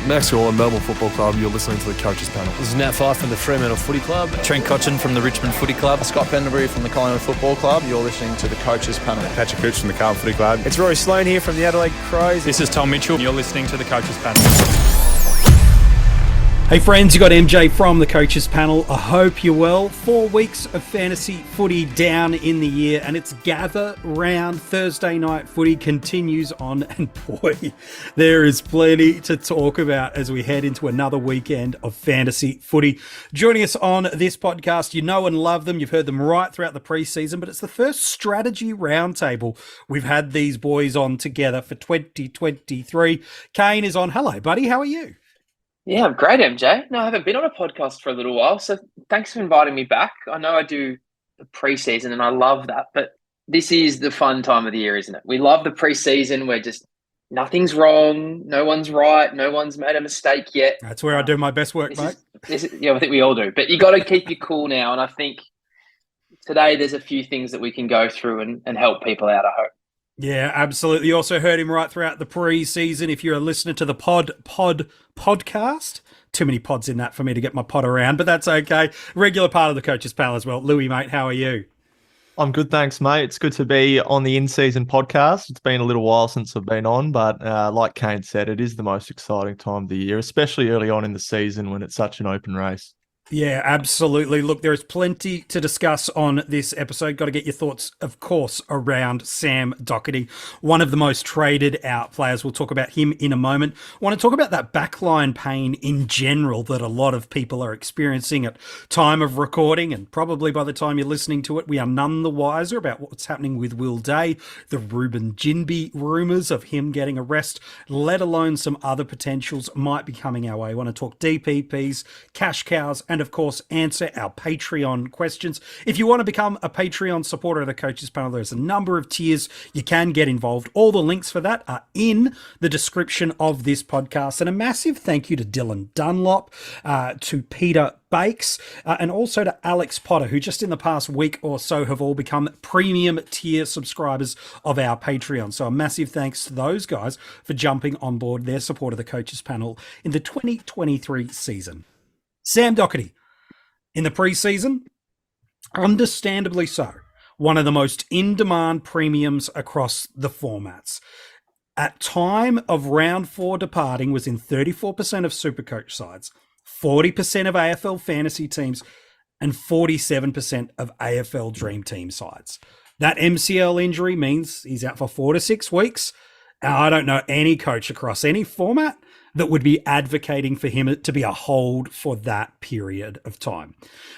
Max Gorlin, Melbourne Football Club. You're listening to the Coaches Panel. This is Nat Fyfe from the Fremantle Footy Club. Trent Cotchin from the Richmond Footy Club. Scott Pendlebury from the Collingwood Football Club. You're listening to the Coaches Panel. Patrick Cooch from the Carlton Footy Club. It's Rory Sloane here from the Adelaide Crows. This is Tom Mitchell. You're listening to the Coaches Panel. Hey friends, you got MJ from the Coaches Panel. I hope you're well. 4 weeks of fantasy footy down in the year, and it's gather round. Thursday night footy continues on, and boy, there is plenty to talk about as we head into another weekend of fantasy footy. Joining us on this podcast, you know and love them. You've heard them right throughout the preseason, but it's the first strategy roundtable we've had these boys on together for 2023. Kane is on. Hello, buddy. How are you? Yeah, I'm great, MJ. No, I haven't been on a podcast for a little while, so thanks for inviting me back. I know I do the preseason, and I love that, but this is the fun time of the year, isn't it? We love the preseason where just nothing's wrong, no one's right, no one's made a mistake yet. That's where I do my best work, mate. Yeah, I think we all do, but you got to keep you cool now, and I think today there's a few things that we can go through and help people out, I hope. Yeah, absolutely. You also heard him right throughout the pre-season. If you're a listener to the podcast, too many pods in that for me to get my pod around, but that's okay. Regular part of the Coaches Panel as well. Lewy, mate, how are you? I'm good, thanks, mate. It's good to be on the in-season podcast. It's been a little while since I've been on, but like Kane said, it is the most exciting time of the year, especially early on in the season when it's such an open race. Yeah, absolutely. Look, there is plenty to discuss on this episode. Got to get your thoughts, of course, around Sam Docherty, one of the most traded out players. We'll talk about him in a moment. Want to talk about that backline pain in general that a lot of people are experiencing at time of recording, and probably by the time you're listening to it, we are none the wiser about what's happening with Will Day, the Ruben Ginbey rumours of him getting a rest, let alone some other potentials might be coming our way. Want to talk DPPs, cash cows, and of course, answer our Patreon questions. If you want to become a Patreon supporter of the Coaches Panel, there's a number of tiers you can get involved. All the links for that are in the description of this podcast. And a massive thank you to Dylan Dunlop, to Peter Bakes, and also to Alex Potter, who just in the past week or so have all become premium tier subscribers of our Patreon. So a massive thanks to those guys for jumping on board their support of the Coaches Panel in the 2023 season. Sam Docherty, in the preseason, understandably so, one of the most in-demand premiums across the formats. At time of round 4 departing, was in 34% of SuperCoach sides, 40% of AFL fantasy teams, and 47% of AFL DreamTeam sides. That MCL injury means he's out for 4 to 6 weeks. And I don't know any coach across any format that would be advocating for him to be a hold for that period of time.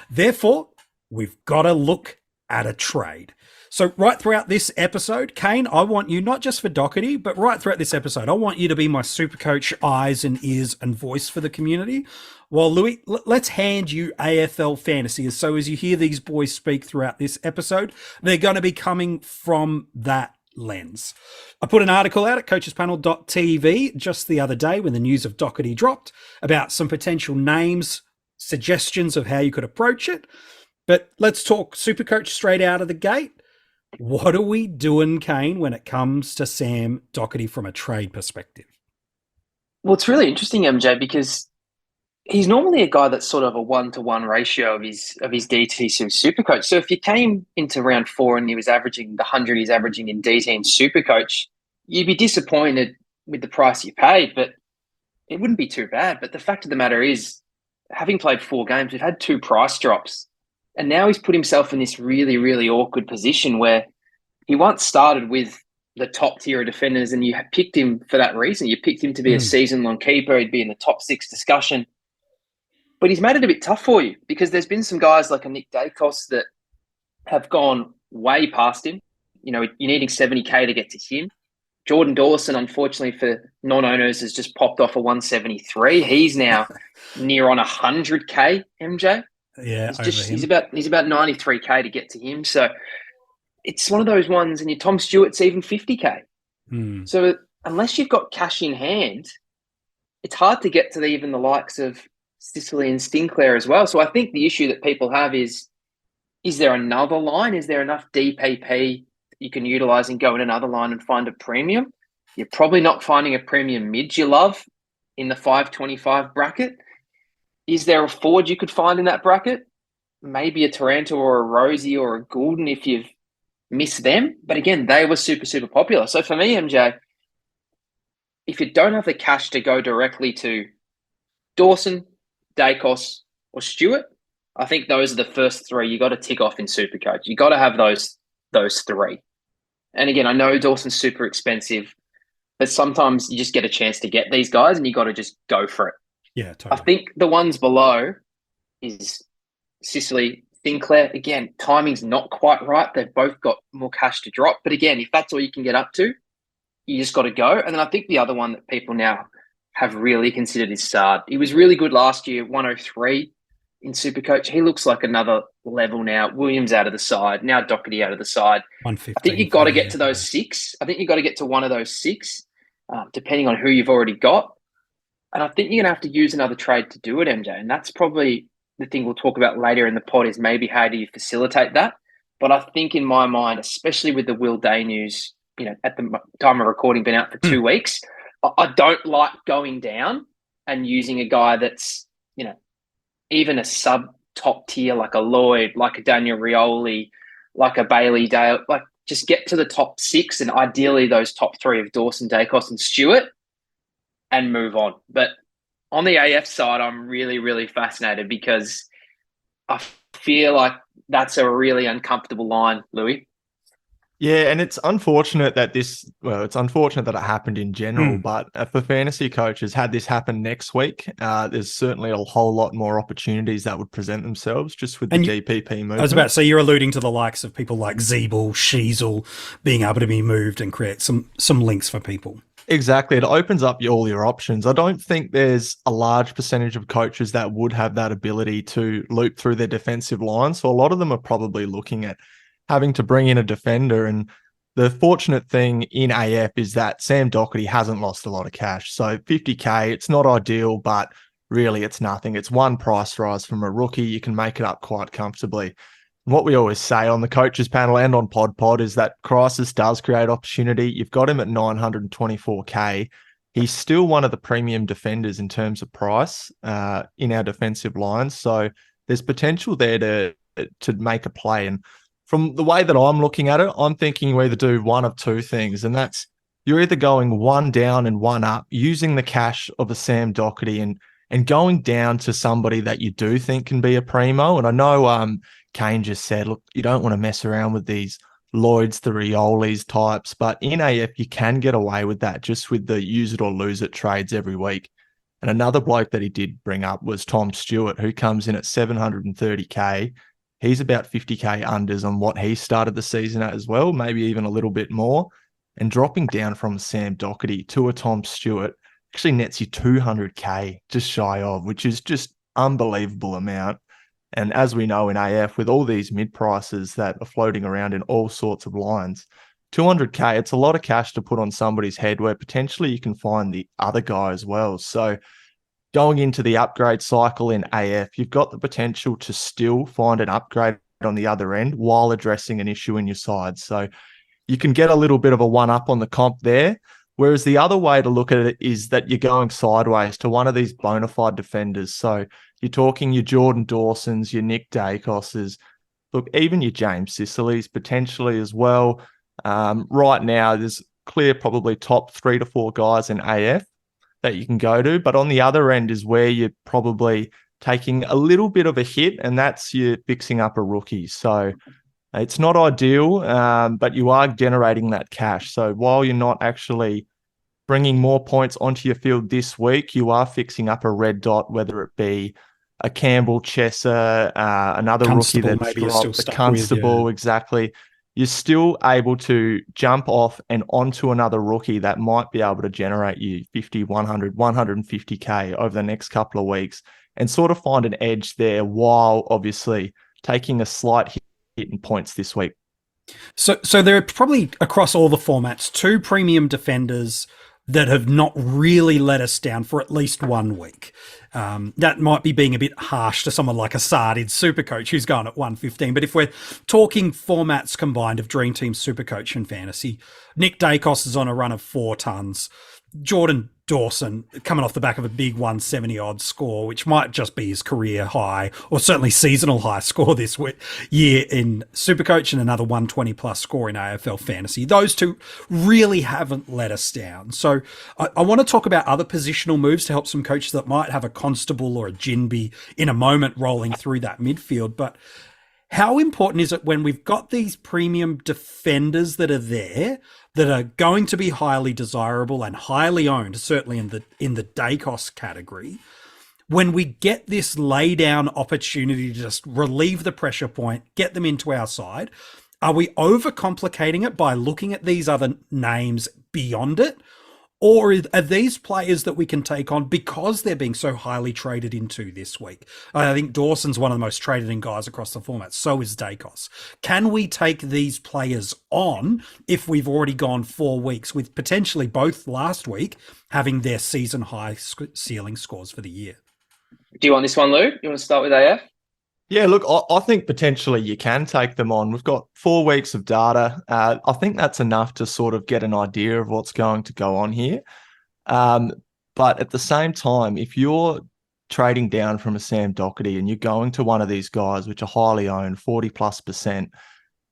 Therefore, we've got to look at a trade. So right throughout this episode, Kane, I want you, not just for Docherty, but right throughout this episode, I want you to be my SuperCoach eyes and ears and voice for the community. Well, Lewy, let's hand you AFL Fantasy. So as you hear these boys speak throughout this episode, they're going to be coming from that lens. I put an article out at coachespanel.tv just the other day when the news of Docherty dropped about some potential names, suggestions of how you could approach it. But let's talk SuperCoach straight out of the gate. What are we doing, Kane, when it comes to Sam Docherty from a trade perspective? Well, it's really interesting, MJ, because he's normally a guy that's sort of a 1-to-1 ratio of his DT to SuperCoach. So if you came into round 4 and he was averaging the 100 he's averaging in DT and SuperCoach, you'd be disappointed with the price you paid, but it wouldn't be too bad. But the fact of the matter is, having played 4 games, we've had 2 price drops, and now he's put himself in this really, really awkward position where he once started with the top tier of defenders, and you picked him for that reason. You picked him to be a season-long keeper. He'd be in the top 6 discussion. But he's made it a bit tough for you because there's been some guys like a Nick Dacos that have gone way past him. You know, you're needing 70K to get to him. Jordan Dawson, unfortunately for non-owners, has just popped off a 173. He's now near on 100K, MJ. Yeah, he's about 93K to get to him. So it's one of those ones, and your Tom Stewart's even 50K. So unless you've got cash in hand, it's hard to get to even the likes of Sicily and Sinclair as well. So I think the issue that people have is there another line? Is there enough DPP that you can utilize and go in another line and find a premium? You're probably not finding a premium mid you love. in the 525 bracket. Is there a forward you could find in that bracket? Maybe a Taranto or a Rosie or a Goulden if you've missed them. But again, they were super, super popular. So for me, MJ, if you don't have the cash to go directly to Dawson, Dacos, or Stewart, I think those are the first three you got to tick off in SuperCoach. You got to have those three. And again, I know Dawson's super expensive, but sometimes you just get a chance to get these guys and you got to just go for it. Yeah, totally. I think the ones below is Sicily, Sinclair. Again, timing's not quite right. They've both got more cash to drop. But again, if that's all you can get up to, you just got to go. And then I think the other one that people now have really considered is Sard. He was really good last year, 103 in SuperCoach. He looks like another level now. Williams out of the side. Now Docherty out of the side. 115. I think you've got to get to those six. I think you've got to get to one of those six, depending on who you've already got. And I think you're going to have to use another trade to do it, MJ. And that's probably the thing we'll talk about later in the pod is maybe how do you facilitate that? But I think in my mind, especially with the Will Day news, at the time of recording, been out for 2 weeks, I don't like going down and using a guy that's, even a sub top tier, like a Lloyd, like a Daniel Rioli, like a Bailey Dale, like just get to the top six and ideally those top three of Dawson, Dacos and Stewart and move on. But on the AF side, I'm really, really fascinated because I feel like that's a really uncomfortable line, Lewy. Yeah, and it's unfortunate that it's unfortunate that it happened in general, but for fantasy coaches, had this happen next week, there's certainly a whole lot more opportunities that would present themselves just with the DPP movement. I was about to say, you're alluding to the likes of people like Zeeble, Sheasel being able to be moved and create some links for people. Exactly. It opens up all your options. I don't think there's a large percentage of coaches that would have that ability to loop through their defensive line. So a lot of them are probably looking at having to bring in a defender. And the fortunate thing in AF is that Sam Docherty hasn't lost a lot of cash. So 50K, it's not ideal, but really it's nothing. It's one price rise from a rookie. You can make it up quite comfortably. And what we always say on the coaches panel and on Pod is that crisis does create opportunity. You've got him at 924K. He's still one of the premium defenders in terms of price in our defensive lines. So there's potential there to make a play. And from the way that I'm looking at it, I'm thinking you either do one of two things, and that's you're either going one down and one up, using the cash of a Sam Docherty and going down to somebody that you do think can be a primo. And I know Kane just said, look, you don't want to mess around with these Lloyds, the Riolis types, but in AF you can get away with that just with the use it or lose it trades every week. And another bloke that he did bring up was Tom Stewart, who comes in at 730K. He's about 50K unders on what he started the season at as well, maybe even a little bit more. And dropping down from Sam Docherty to a Tom Stewart actually nets you 200K just shy of, which is just unbelievable amount. And as we know in AF, with all these mid prices that are floating around in all sorts of lines, 200K, it's a lot of cash to put on somebody's head where potentially you can find the other guy as well. So going into the upgrade cycle in AF, you've got the potential to still find an upgrade on the other end while addressing an issue in your side. So you can get a little bit of a one-up on the comp there. Whereas the other way to look at it is that you're going sideways to one of these bona fide defenders. So you're talking your Jordan Dawsons, your Nick Dacoses, look, even your James Sicily's potentially as well. Right now, there's clear probably top 3 to 4 guys in AF that you can go to. But on the other end is where you're probably taking a little bit of a hit, and that's you fixing up a rookie. So it's not ideal, but you are generating that cash. So while you're not actually bringing more points onto your field this week, you are fixing up a red dot, whether it be a Campbell, Chesser, another Constable, rookie that's maybe you're still dropped, the stuck Constable, with, exactly. You're still able to jump off and onto another rookie that might be able to generate you 50, 100, 150K over the next couple of weeks and sort of find an edge there while obviously taking a slight hit in points this week. So there are probably across all the formats 2 premium defenders that have not really let us down for at least 1 week. That might be being a bit harsh to someone like a Sard in SuperCoach who's gone at 115. But if we're talking formats combined of Dream Team, SuperCoach and Fantasy, Nick Dacos is on a run of 4 tons. Jordan Dawson coming off the back of a big 170 odd score, which might just be his career high or certainly seasonal high score this year in SuperCoach, and another 120 plus score in AFL Fantasy. Those two really haven't let us down. So I want to talk about other positional moves to help some coaches that might have a Constable or a Jinby in a moment rolling through that midfield. But how important is it when we've got these premium defenders that are there, that are going to be highly desirable and highly owned, certainly in the Dacos category, when we get this lay down opportunity to just relieve the pressure point, get them into our side? Are we overcomplicating it by looking at these other names beyond it? Or are these players that we can take on because they're being so highly traded into this week? I think Dawson's one of the most traded in guys across the format. So is Dacos. Can we take these players on if we've already gone 4 weeks, with potentially both last week having their season high ceiling scores for the year? Do you want this one, Lou? You want to start with AF? Yeah, look, I think potentially you can take them on. We've got 4 weeks of data. I think that's enough to sort of get an idea of what's going to go on here. But at the same time, if you're trading down from a Sam Docherty and you're going to one of these guys, which are highly owned, 40+%,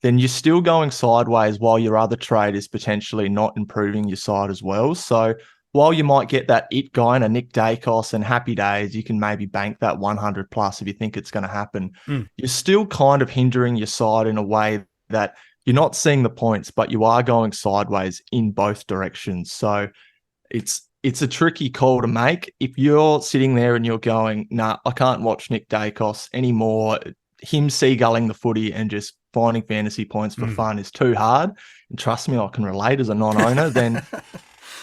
then you're still going sideways while your other trade is potentially not improving your side as well. So while you might get that it guy and a Nick Dacos and happy days, you can maybe bank that 100 plus if you think it's going to happen. You're still kind of hindering your side in a way that you're not seeing the points, but you are going sideways in both directions. So it's a tricky call to make. If you're sitting there and you're going, nah, I can't watch Nick Dacos anymore, him seagulling the footy and just finding fantasy points for fun is too hard. And trust me, I can relate as a non-owner, then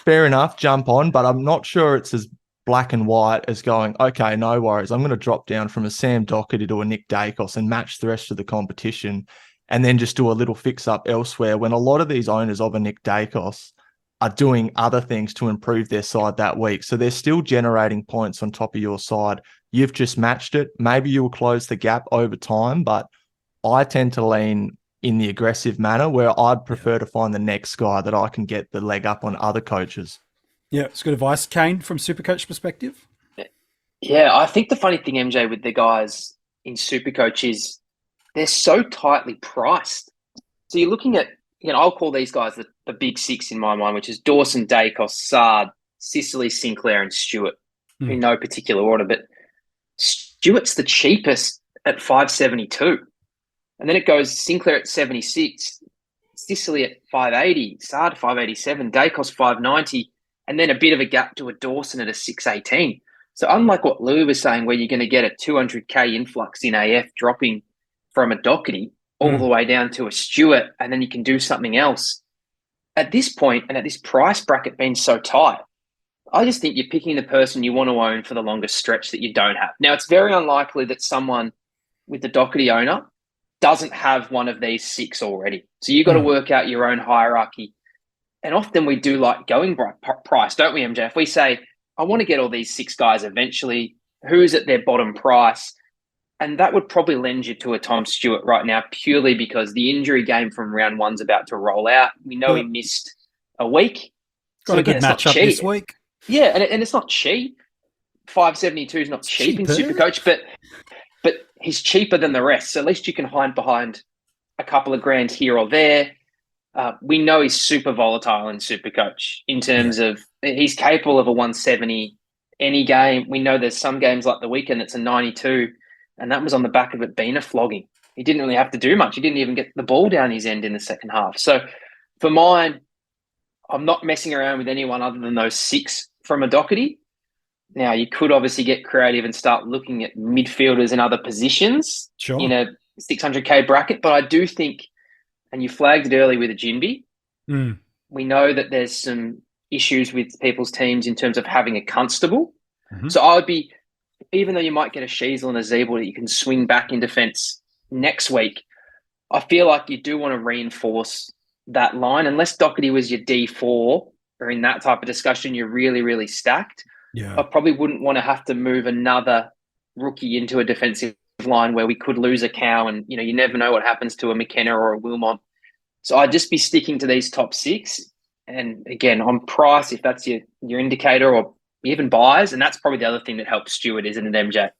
fair enough, jump on, but I'm not sure it's as black and white as going, okay, no worries, I'm going to drop down from a Sam Docherty to a Nick Dacos and match the rest of the competition and then just do a little fix-up elsewhere, when a lot of these owners of a Nick Dacos are doing other things to improve their side that week. So they're still generating points on top of your side. You've just matched it. Maybe you'll close the gap over time, but I tend to lean in the aggressive manner where I'd prefer to find the next guy that I can get the leg up on other coaches. Yeah, it's good advice. Kane, from SuperCoach perspective? Yeah, I think the funny thing, MJ, with the guys in SuperCoach is they're so tightly priced. So you're looking at, I'll call these guys the big six in my mind, which is Dawson, Dacos, Sard, Sicily, Sinclair, and Stewart, in no particular order. But Stewart's the cheapest at $572. And then it goes Sinclair at 76, Sicily at 580, Sard 587, Dacos 590, and then a bit of a gap to a Dawson at a 618. So unlike what Lou was saying, where you're going to get a 200K influx in AF dropping from a Docherty all the way down to a Stewart, and then you can do something else. At this point, and at this price bracket being so tight, I just think you're picking the person you want to own for the longest stretch that you don't have. Now, it's very unlikely that someone with the Docherty owner doesn't have one of these six already. So you've got to work out your own hierarchy. And often we do like going by price, don't we, MJ? If we say, I want to get all these six guys eventually, who's at their bottom price? And that would probably lend you to a Tom Stewart right now, purely because the injury game from round one's about to roll out. We know he missed a week. Got a good matchup this week. Yeah, and it's not cheap. 572 is not cheap in SuperCoach, but he's cheaper than the rest. So at least you can hide behind a couple of grand here or there. We know he's super volatile in SuperCoach in terms of he's capable of a 170 any game. We know there's some games like the weekend that's a 92, and that was on the back of it being a flogging. He didn't really have to do much. He didn't even get the ball down his end in the second half. So for mine, I'm not messing around with anyone other than those six from a Docherty. Now, you could obviously get creative and start looking at midfielders and other positions in a 600K bracket. But I do think, and you flagged it early with a Jinby, we know that there's some issues with people's teams in terms of having a Constable. So I would be, even though you might get a Sheasel and a Zeeble that you can swing back in defence next week, I feel like you do want to reinforce that line. Unless Docherty was your D4 or in that type of discussion, you're really, really stacked. I probably wouldn't want to have to move another rookie into a defensive line where we could lose a Cow, and you never know what happens to a McKenna or a Wilmot. So I'd just be sticking to these top six. And again, on price, if that's your indicator, or even buys, and that's probably the other thing that helps Stewart, isn't it, MJ?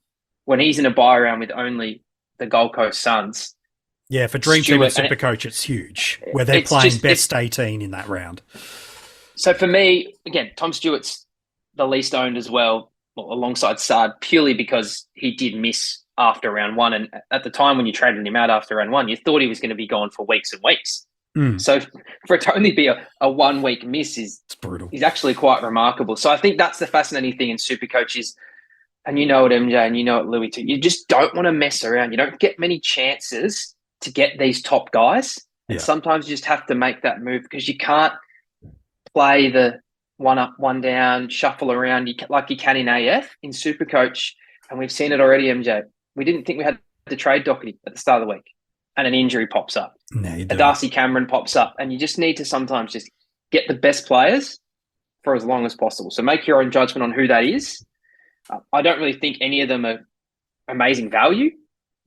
When he's in a buy round with only the Gold Coast Suns. Yeah, for Dream Team and Supercoach, it's huge, where they're playing best 18 in that round. So for me, again, Tom Stewart's the least owned as well alongside Sard, purely because he did miss after round one. And at the time when you traded him out after round one, you thought he was going to be gone for weeks and weeks. So for it to only be a 1 week miss it's brutal. Is actually quite remarkable. So I think that's the fascinating thing in Supercoach is, and you know it, MJ, and you know it, Lewy, too. You just don't want to mess around. You don't get many chances to get these top guys. And sometimes you just have to make that move because you can't play the one up, one down, shuffle around like you can in AF, in Supercoach. And we've seen it already, MJ. We didn't think we had to trade Docherty at the start of the week. And an injury pops up. No, you don't. A Darcy Cameron pops up. And you just need to sometimes just get the best players for as long as possible. So make your own judgment on who that is. I don't really think any of them are amazing value.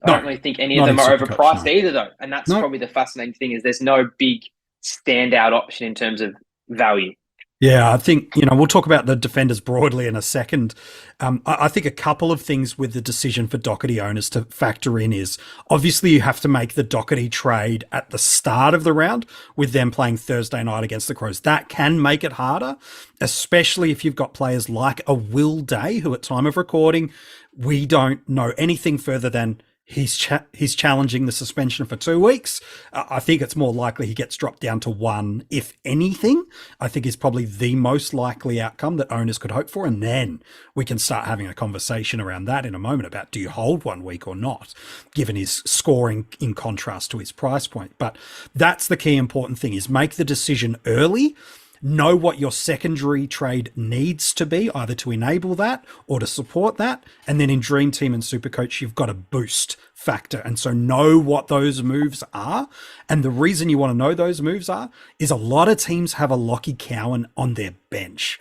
I don't really think any of them are overpriced either, though. And that's probably the fascinating thing is there's no big standout option in terms of value. Yeah, I think, we'll talk about the defenders broadly in a second. I think a couple of things with the decision for Docherty owners to factor in is obviously you have to make the Docherty trade at the start of the round with them playing Thursday night against the Crows. That can make it harder, especially if you've got players like a Will Day, who at time of recording, we don't know anything further than he's challenging the suspension for 2 weeks. I think it's more likely he gets dropped down to 1, if anything. I think is probably the most likely outcome that owners could hope for. And then we can start having a conversation around that in a moment about do you hold 1 week or not, given his scoring in contrast to his price point. But that's the key important thing is make the decision early. Know what your secondary trade needs to be, either to enable that or to support that. And then in Dream Team and Supercoach, you've got a boost factor. And so know what those moves are. And the reason you want to know those moves is a lot of teams have a Lockie Cowan on their bench.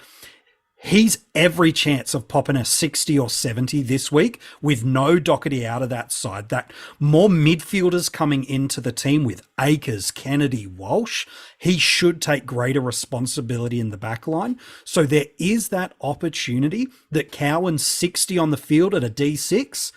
He's every chance of popping a 60 or 70 this week with no Docherty out of that side. That more midfielders coming into the team with Akers, Kennedy, Walsh, he should take greater responsibility in the back line. So there is that opportunity that Cowan's 60 on the field at a D6.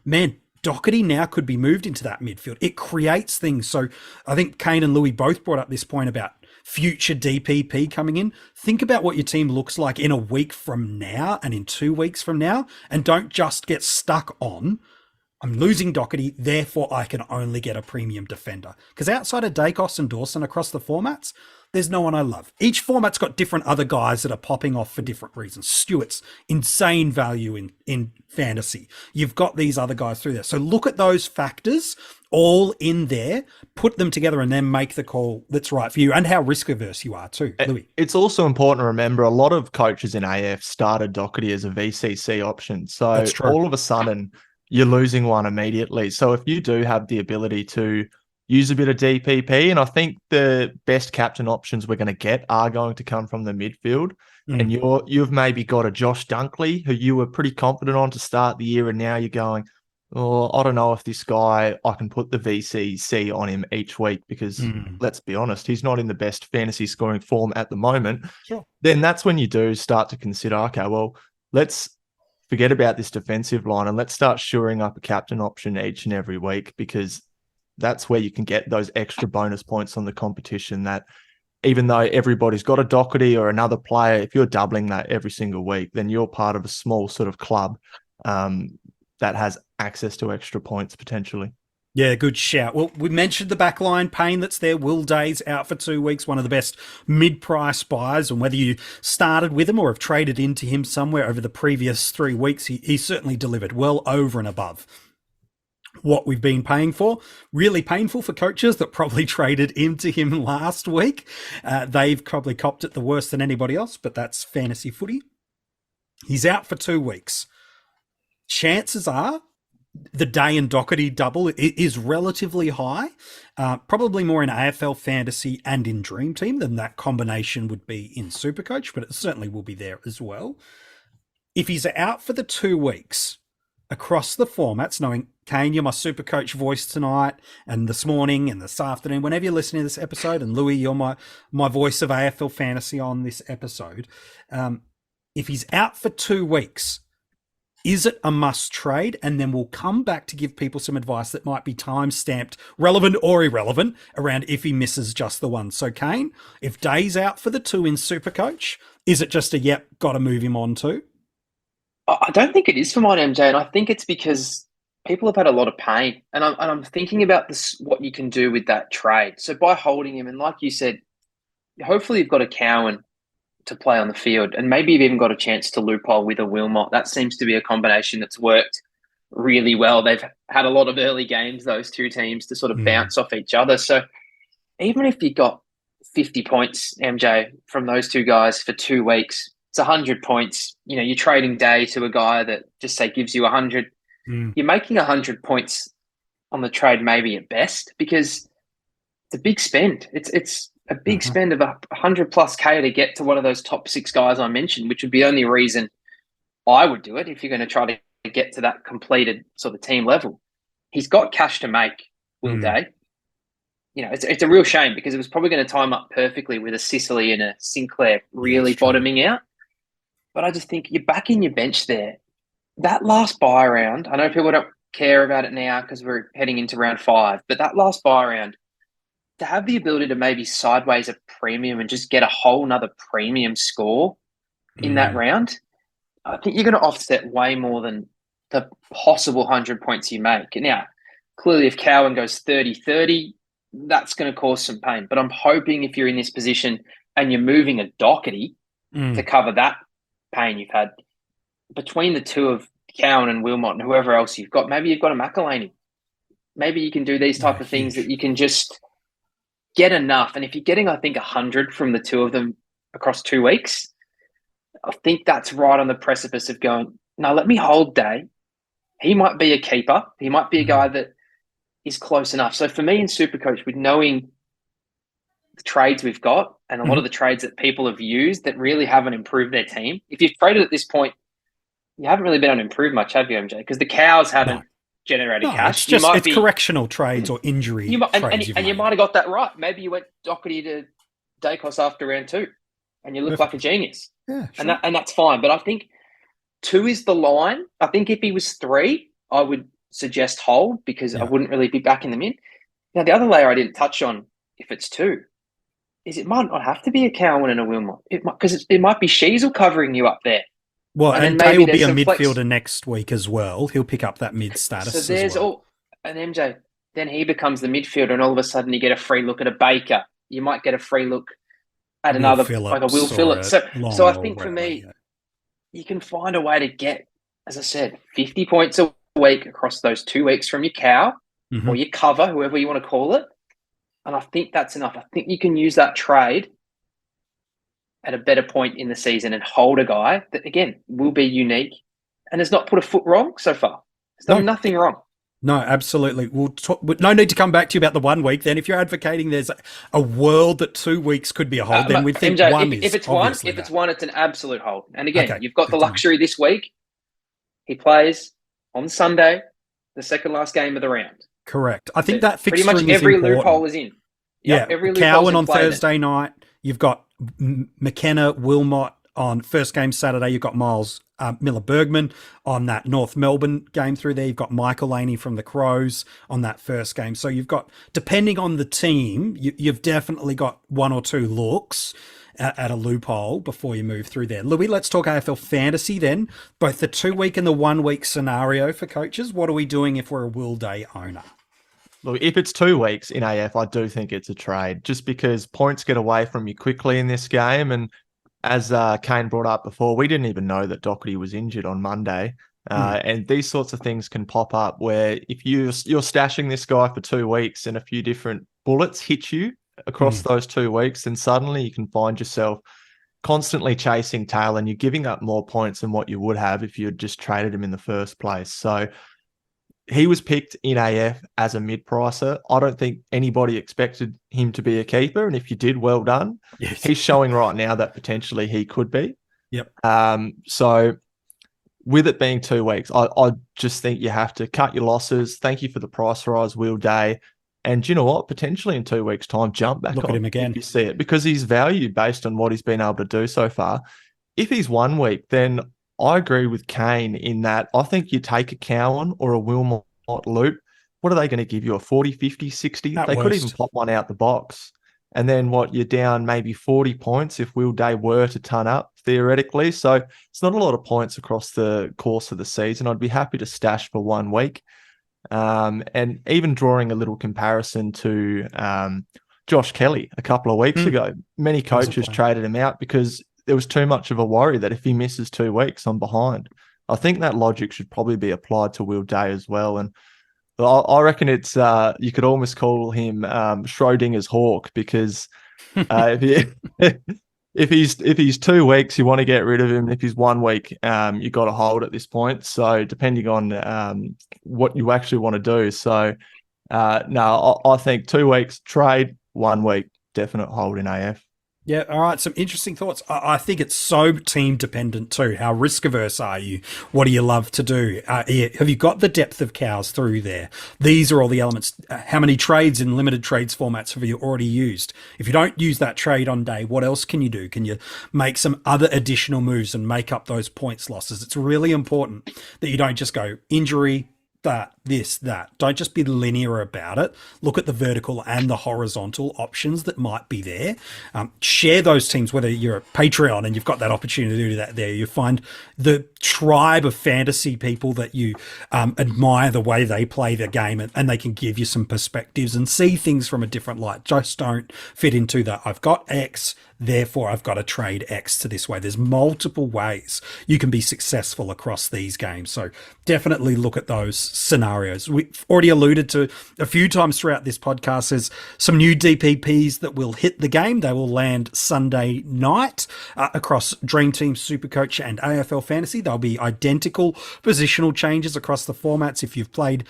Man, Docherty now could be moved into that midfield. It creates things. So I think Kane and Lewy both brought up this point about future DPP coming in. Think about what your team looks like in a week from now and in 2 weeks from now, and don't just get stuck on, I'm losing Docherty, therefore I can only get a premium defender. Because outside of Dacos and Dawson across the formats, there's no one I love. Each format's got different other guys that are popping off for different reasons. Stewart's insane value in fantasy. You've got these other guys through there. So look at those factors all in there, put them together, and then make the call that's right for you and how risk averse you are too, Lewy. It's also important to remember a lot of coaches in AF started Docherty as a VCC option. So all of a sudden you're losing one immediately. So if you do have the ability to use a bit of DPP, and I think the best captain options we're going to get are going to come from the midfield. And you've maybe got a Josh Dunkley who you were pretty confident on to start the year, and now you're going, oh, I don't know if this guy, I can put the VCC on him each week because let's be honest, he's not in the best fantasy scoring form at the moment. Sure. Then that's when you do start to consider, okay, well, let's forget about this defensive line and let's start shoring up a captain option each and every week, because that's where you can get those extra bonus points on the competition that even though everybody's got a Docherty or another player, if you're doubling that every single week, then you're part of a small sort of club that has access to extra points potentially. Yeah, good shout. Well, we mentioned the backline Payne that's there. Will Day's out for 2 weeks, one of the best mid-price buys. And whether you started with him or have traded into him somewhere over the previous 3 weeks, he certainly delivered well over and above what we've been paying for. Really painful for coaches that probably traded into him last week. They've probably copped it the worst than anybody else, but that's fantasy footy. He's out for 2 weeks. Chances are the Day and Docherty double is relatively high, probably more in AFL Fantasy and in Dream Team than that combination would be in Supercoach, but it certainly will be there as well. If he's out for the 2 weeks, across the formats, knowing, Kane, you're my super coach voice tonight and this morning and this afternoon, whenever you're listening to this episode, and Lewy, you're my voice of AFL fantasy on this episode. If he's out for 2 weeks, is it a must trade? And then we'll come back to give people some advice that might be time-stamped, relevant or irrelevant, around if he misses just the one. So, Kane, if Day's out for the 2 in SuperCoach, is it just a, got to move him on to? I don't think it is for mine, MJ, and I think it's because people have had a lot of pain. And I'm thinking about this, what you can do with that trade. So by holding him, and like you said, hopefully you've got a Cowan to play on the field, and maybe you've even got a chance to loophole with a Wilmot. That seems to be a combination that's worked really well. They've had a lot of early games, those two teams, to sort of bounce off each other. So even if you got 50 points, MJ, from those two guys for 2 weeks, it's 100 points. You know, you're trading Day to a guy that just say gives you 100. You're making 100 points on the trade maybe at best, because it's a big spend. It's a big spend of 100 plus K to get to one of those top 6 guys I mentioned, which would be the only reason I would do it if you're going to try to get to that completed sort of team level. He's got cash to make, Will Day. You know, it's a real shame, because it was probably going to time up perfectly with a Sicily and a Sinclair really bottoming out. But I just think you're back in your bench there. That last buy round, I know people don't care about it now because we're heading into round 5, but that last buy round, to have the ability to maybe sideways a premium and just get a whole nother premium score in that round, I think you're going to offset way more than the possible 100 points you make. Now, clearly if Cowan goes 30-30, that's going to cause some pain. But I'm hoping if you're in this position and you're moving a Docherty to cover that pain you've had, between the two of Cowan and Wilmot and whoever else you've got, maybe you've got a McElhaney. Maybe you can do these type of things that you can just get enough. And if you're getting, I think, 100 from the two of them across 2 weeks, I think that's right on the precipice of going, no, let me hold Day. He might be a keeper. He might be a guy that is close enough. So for me in SuperCoach, with knowing the trades we've got and a lot of the trades that people have used that really haven't improved their team, if you've traded at this point, you haven't really been able to improve much, have you, MJ? Because the cows haven't generated cash. It's correctional trades or injury trades. And you might have got that right. Maybe you went Docherty to Dacos after round 2 and you look like a genius. Yeah, sure. And that's fine. But I think 2 is the line. I think if he was 3, I would suggest hold, because I wouldn't really be backing them in. Now, the other layer I didn't touch on, if it's 2, is it might not have to be a Cowan and a Wilmot. Because it might be Sheasel covering you up there. Well, and Day will be a midfielder next week as well. He'll pick up that mid status. So there's and MJ, then he becomes the midfielder, and all of a sudden you get a free look at a Baker. You might get a free look at another, like a Will Phillips. So I think for me, you can find a way to get, as I said, 50 points a week across those 2 weeks from your cow or your cover, whoever you want to call it. And I think that's enough. I think you can use that trade at a better point in the season and hold a guy that, again, will be unique and has not put a foot wrong so far. He's done nothing wrong. No, absolutely. We'll talk, no need to come back to you about the 1 week. Then, if you're advocating there's a world that 2 weeks could be a hold, then we think MJ, 1 if is it's one, it's an absolute hold. And again, you've got the luxury this week. He plays on Sunday, the second last game of the round. Correct. I think that pretty much every loophole is in. Yeah, Cowan on Thursday night. You've got McKenna, Wilmot on first game Saturday. You've got Miles Miller-Bergman on that North Melbourne game through there. You've got Michael Laney from the Crows on that first game. So you've got, depending on the team, you've definitely got 1 or 2 looks at a loophole before you move through there. Lewy, let's talk AFL fantasy then. Both the 2 week and the 1 week scenario for coaches. What are we doing if we're a Will Day owner? Look, if it's 2 weeks in AF, I do think it's a trade, just because points get away from you quickly in this game. And as Kane brought up before, we didn't even know that Docherty was injured on Monday. And these sorts of things can pop up where if you're stashing this guy for 2 weeks and a few different bullets hit you across those 2 weeks, then suddenly you can find yourself constantly chasing tail and you're giving up more points than what you would have if you had just traded him in the first place. So he was picked in AF as a mid-pricer. I don't think anybody expected him to be a keeper. And if you did, well done. Yes. He's showing right now that potentially he could be. Yep. So with it being 2 weeks, I just think you have to cut your losses. Thank you for the price rise, Will Day. And you know what? Potentially in 2 weeks' time, jump back Look on at him again. if you see it, because he's valued based on what he's been able to do so far. If he's 1 week, then I agree with Kane in that I think you take a Cowan or a Wilmot Loop. What are they going to give you? A 40, 50, 60? At They could worst. even pop one out the box. And then you're down maybe 40 points if Will Day were to ton up, theoretically. So it's not a lot of points across the course of the season. I'd be happy to stash for 1 week. And even drawing a little comparison to Josh Kelly a couple of weeks ago, many coaches traded him out because there was too much of a worry that if he misses 2 weeks, I'm behind. I think that logic should probably be applied to Will Day as well. And I reckon it's you could almost call him Schrodinger's hawk, because if he's 2 weeks, you want to get rid of him. If he's 1 week, you got to hold at this point. So depending on what you actually want to do. So no, I think 2 weeks trade, 1 week definite hold in AF. Yeah, all right. Some interesting thoughts. I think it's so team dependent too. How risk averse are you? What do you love to do? Have you got the depth of cows through there? These are all the elements. How many trades in limited trades formats have you already used? If you don't use that trade on day, what else can you do? Can you make some other additional moves and make up those points losses? It's really important that you don't just go injury, that. Don't just be linear about it. Look at the vertical and the horizontal options that might be there. Share those teams, whether you're a Pateron and you've got that opportunity to do that there. You find the tribe of fantasy people that you admire the way they play the game, and they can give you some perspectives and see things from a different light. Just don't fit into that. I've got X, therefore I've got to trade X to this way. There's multiple ways you can be successful across these games. So definitely look at those scenarios. We've already alluded to a few times throughout this podcast, there's some new DPPs that will hit the game. They will land Sunday night across DreamTeam, SuperCoach and AFL Fantasy. They'll be identical positional changes across the formats. If you've played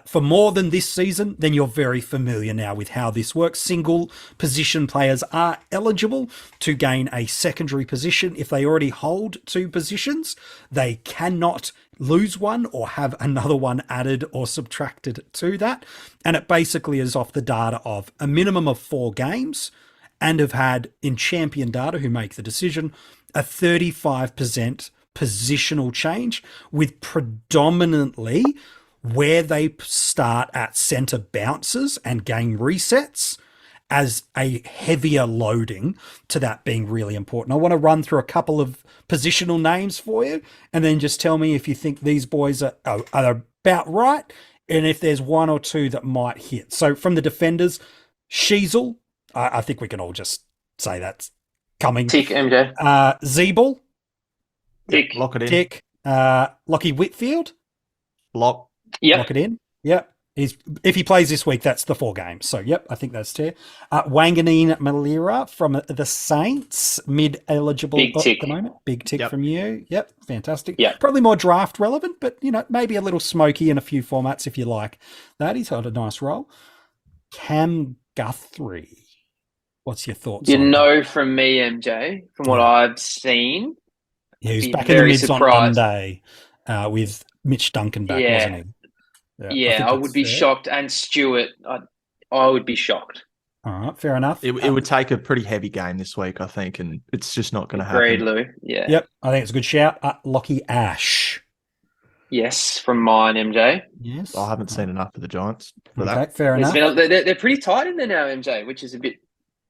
for more than this season, then you're very familiar now with how this works. Single position players are eligible to gain a secondary position. If they already hold 2 positions, they cannot lose one or have another one added or subtracted to that. And it basically is off the data of a minimum of 4 games, and have had, in champion data who make the decision, a 35% positional change, with predominantly where they start at centre bounces and game resets as a heavier loading to that being really important. I want to run through a couple of positional names for you, and then just tell me if you think these boys are about right, and if there's 1 or 2 that might hit. So from the defenders, Sheasel, I think we can all just say that's coming. Tick, MJ. Zeeble. Tick. Lock it in. Tick. Lockie Whitfield. Lock. Yep. Lock it in. Yep. If he plays this week, that's the 4 games. So, yep, I think that's fair. Wanganeen Malira from the Saints, mid-eligible Big tick. at the moment. Big tick Yep. from you. Yep, fantastic. Yep. Probably more draft relevant, but, maybe a little smoky in a few formats if you like that. He's had a nice role. Cam Guthrie. What's your thoughts on that? From me, MJ, from what I've seen. Yeah, he was be back in the very mids on surprised. Monday with Mitch Duncan back, wasn't he? Yeah, I would be shocked. And Stewart, I would be shocked. All right, fair enough. It would take a pretty heavy game this week, I think, and it's just not going to happen. Agreed, Lou. Yeah. Yep, I think it's a good shout. Lockie Ash. Yes, from mine, MJ. Yes. I haven't seen enough of the Giants for Okay, that. fair enough. They're pretty tight in there now, MJ, which is a bit.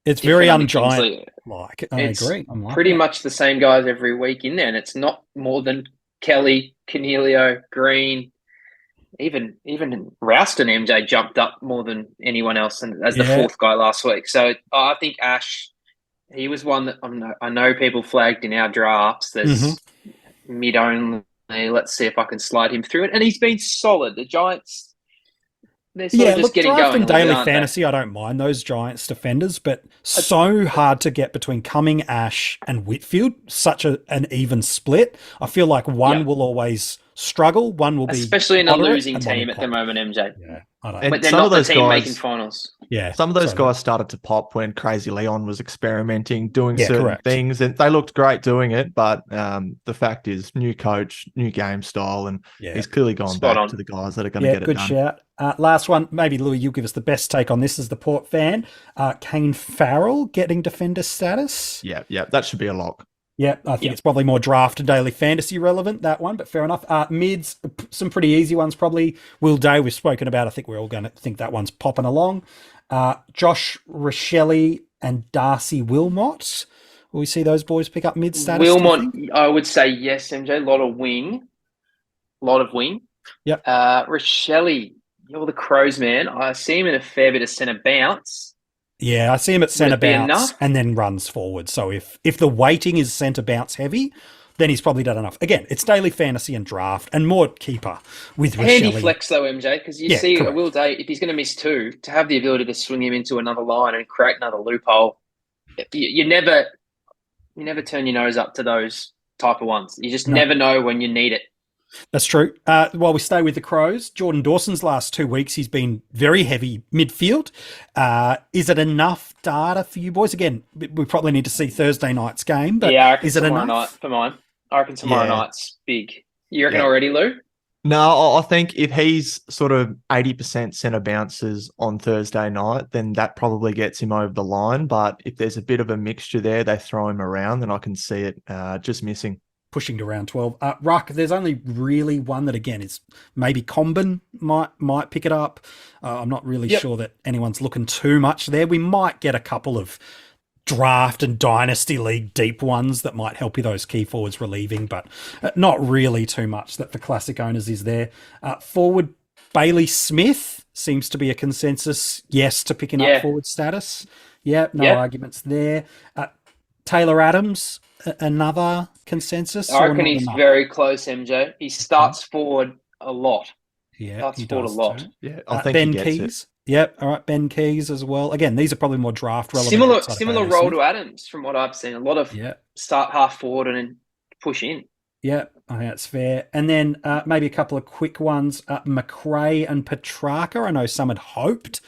It's very different. un-Giant-like. I It's agree. I'm like pretty that. much the same guys every week in there, and it's not more than Kelly, Cornelio, Green, even Rouston. MJ jumped up more than anyone else, and as the 4th guy last week. So I think Ash, he was one that I know people flagged in our drafts. There's mid only. Let's see if I can slide him through it, and he's been solid. The Giants. They're sort of just getting draft going. and daily aren't they? fantasy, I don't mind those Giants defenders, but so hard to get between Cumming, Ash, and Whitfield. Such an even split. I feel like one will always struggle. One will be especially in a moderate losing and one team will at the pop. moment, MJ. Yeah, I don't And But they're some not of the those team guys- making finals. Yeah, Some of those sorry. guys started to pop when Crazy Leon was experimenting, doing Yeah, certain correct. things, and they looked great doing it. But the fact is, new coach, new game style, and Yeah. he's clearly gone Spot back on. to the guys that are going to Yeah, get it good done. shout. Last one, maybe Lewy, you'll give us the best take on this as the Port fan. Kane Farrell getting defender status. Yeah, that should be a lock. Yeah, I think it's probably more draft and daily fantasy relevant, that one, but fair enough. Mids, some pretty easy ones probably. Will Day, we've spoken about. I think we're all going to think that one's popping along. Josh Rochelle and Darcy Wilmot. Will we see those boys pick up mid status? Wilmot, I would say yes, MJ. A lot of wing. Yep. Rochelle, you're the Crows, man. I see him in a fair bit of centre bounce. Yeah, I see him at centre Would it be bounce enough? and then runs forward. So if the weighting is centre bounce heavy, then he's probably done enough. Again, it's daily fantasy and draft and more keeper with Handy Rochelle. flex though, MJ, because you Yeah, see correct. Will Day, if he's going to miss two, to have the ability to swing him into another line and create another loophole, you never turn your nose up to those type of ones. You just never know when you need it. That's true. While we stay with the Crows, Jordan Dawson's last 2 weeks, he's been very heavy midfield. Is it enough data for you boys? Again, we probably need to see Thursday night's game, but Yeah, I reckon is it tomorrow enough? night for mine. I reckon tomorrow Yeah. night's big. You reckon Yeah. already, Lou? No, I think if he's sort of 80% centre bounces on Thursday night, then that probably gets him over the line. But if there's a bit of a mixture there, they throw him around, then I can see it just missing. Pushing to round 12. Ruck, there's only really one that, again, is maybe Combin might pick it up. I'm not really sure that anyone's looking too much there. We might get a couple of draft and dynasty league deep ones that might help you those key forwards relieving, but not really too much that for classic owners is there. Forward, Bailey Smith seems to be a consensus yes to picking up forward status. Yeah, no arguments there. Taylor Adams, another consensus. I reckon he's very close, MJ. He starts forward a lot. Yeah, starts he forward does a lot. too. Yeah, I think Ben he gets Keys. it. Yep, all right, Ben Keys as well. Again, these are probably more draft relevant. Similar role to Adams from what I've seen. A lot of start half forward and then push in. Yeah, I think that's fair. And then maybe a couple of quick ones. McRae and Petrarca. I know some had hoped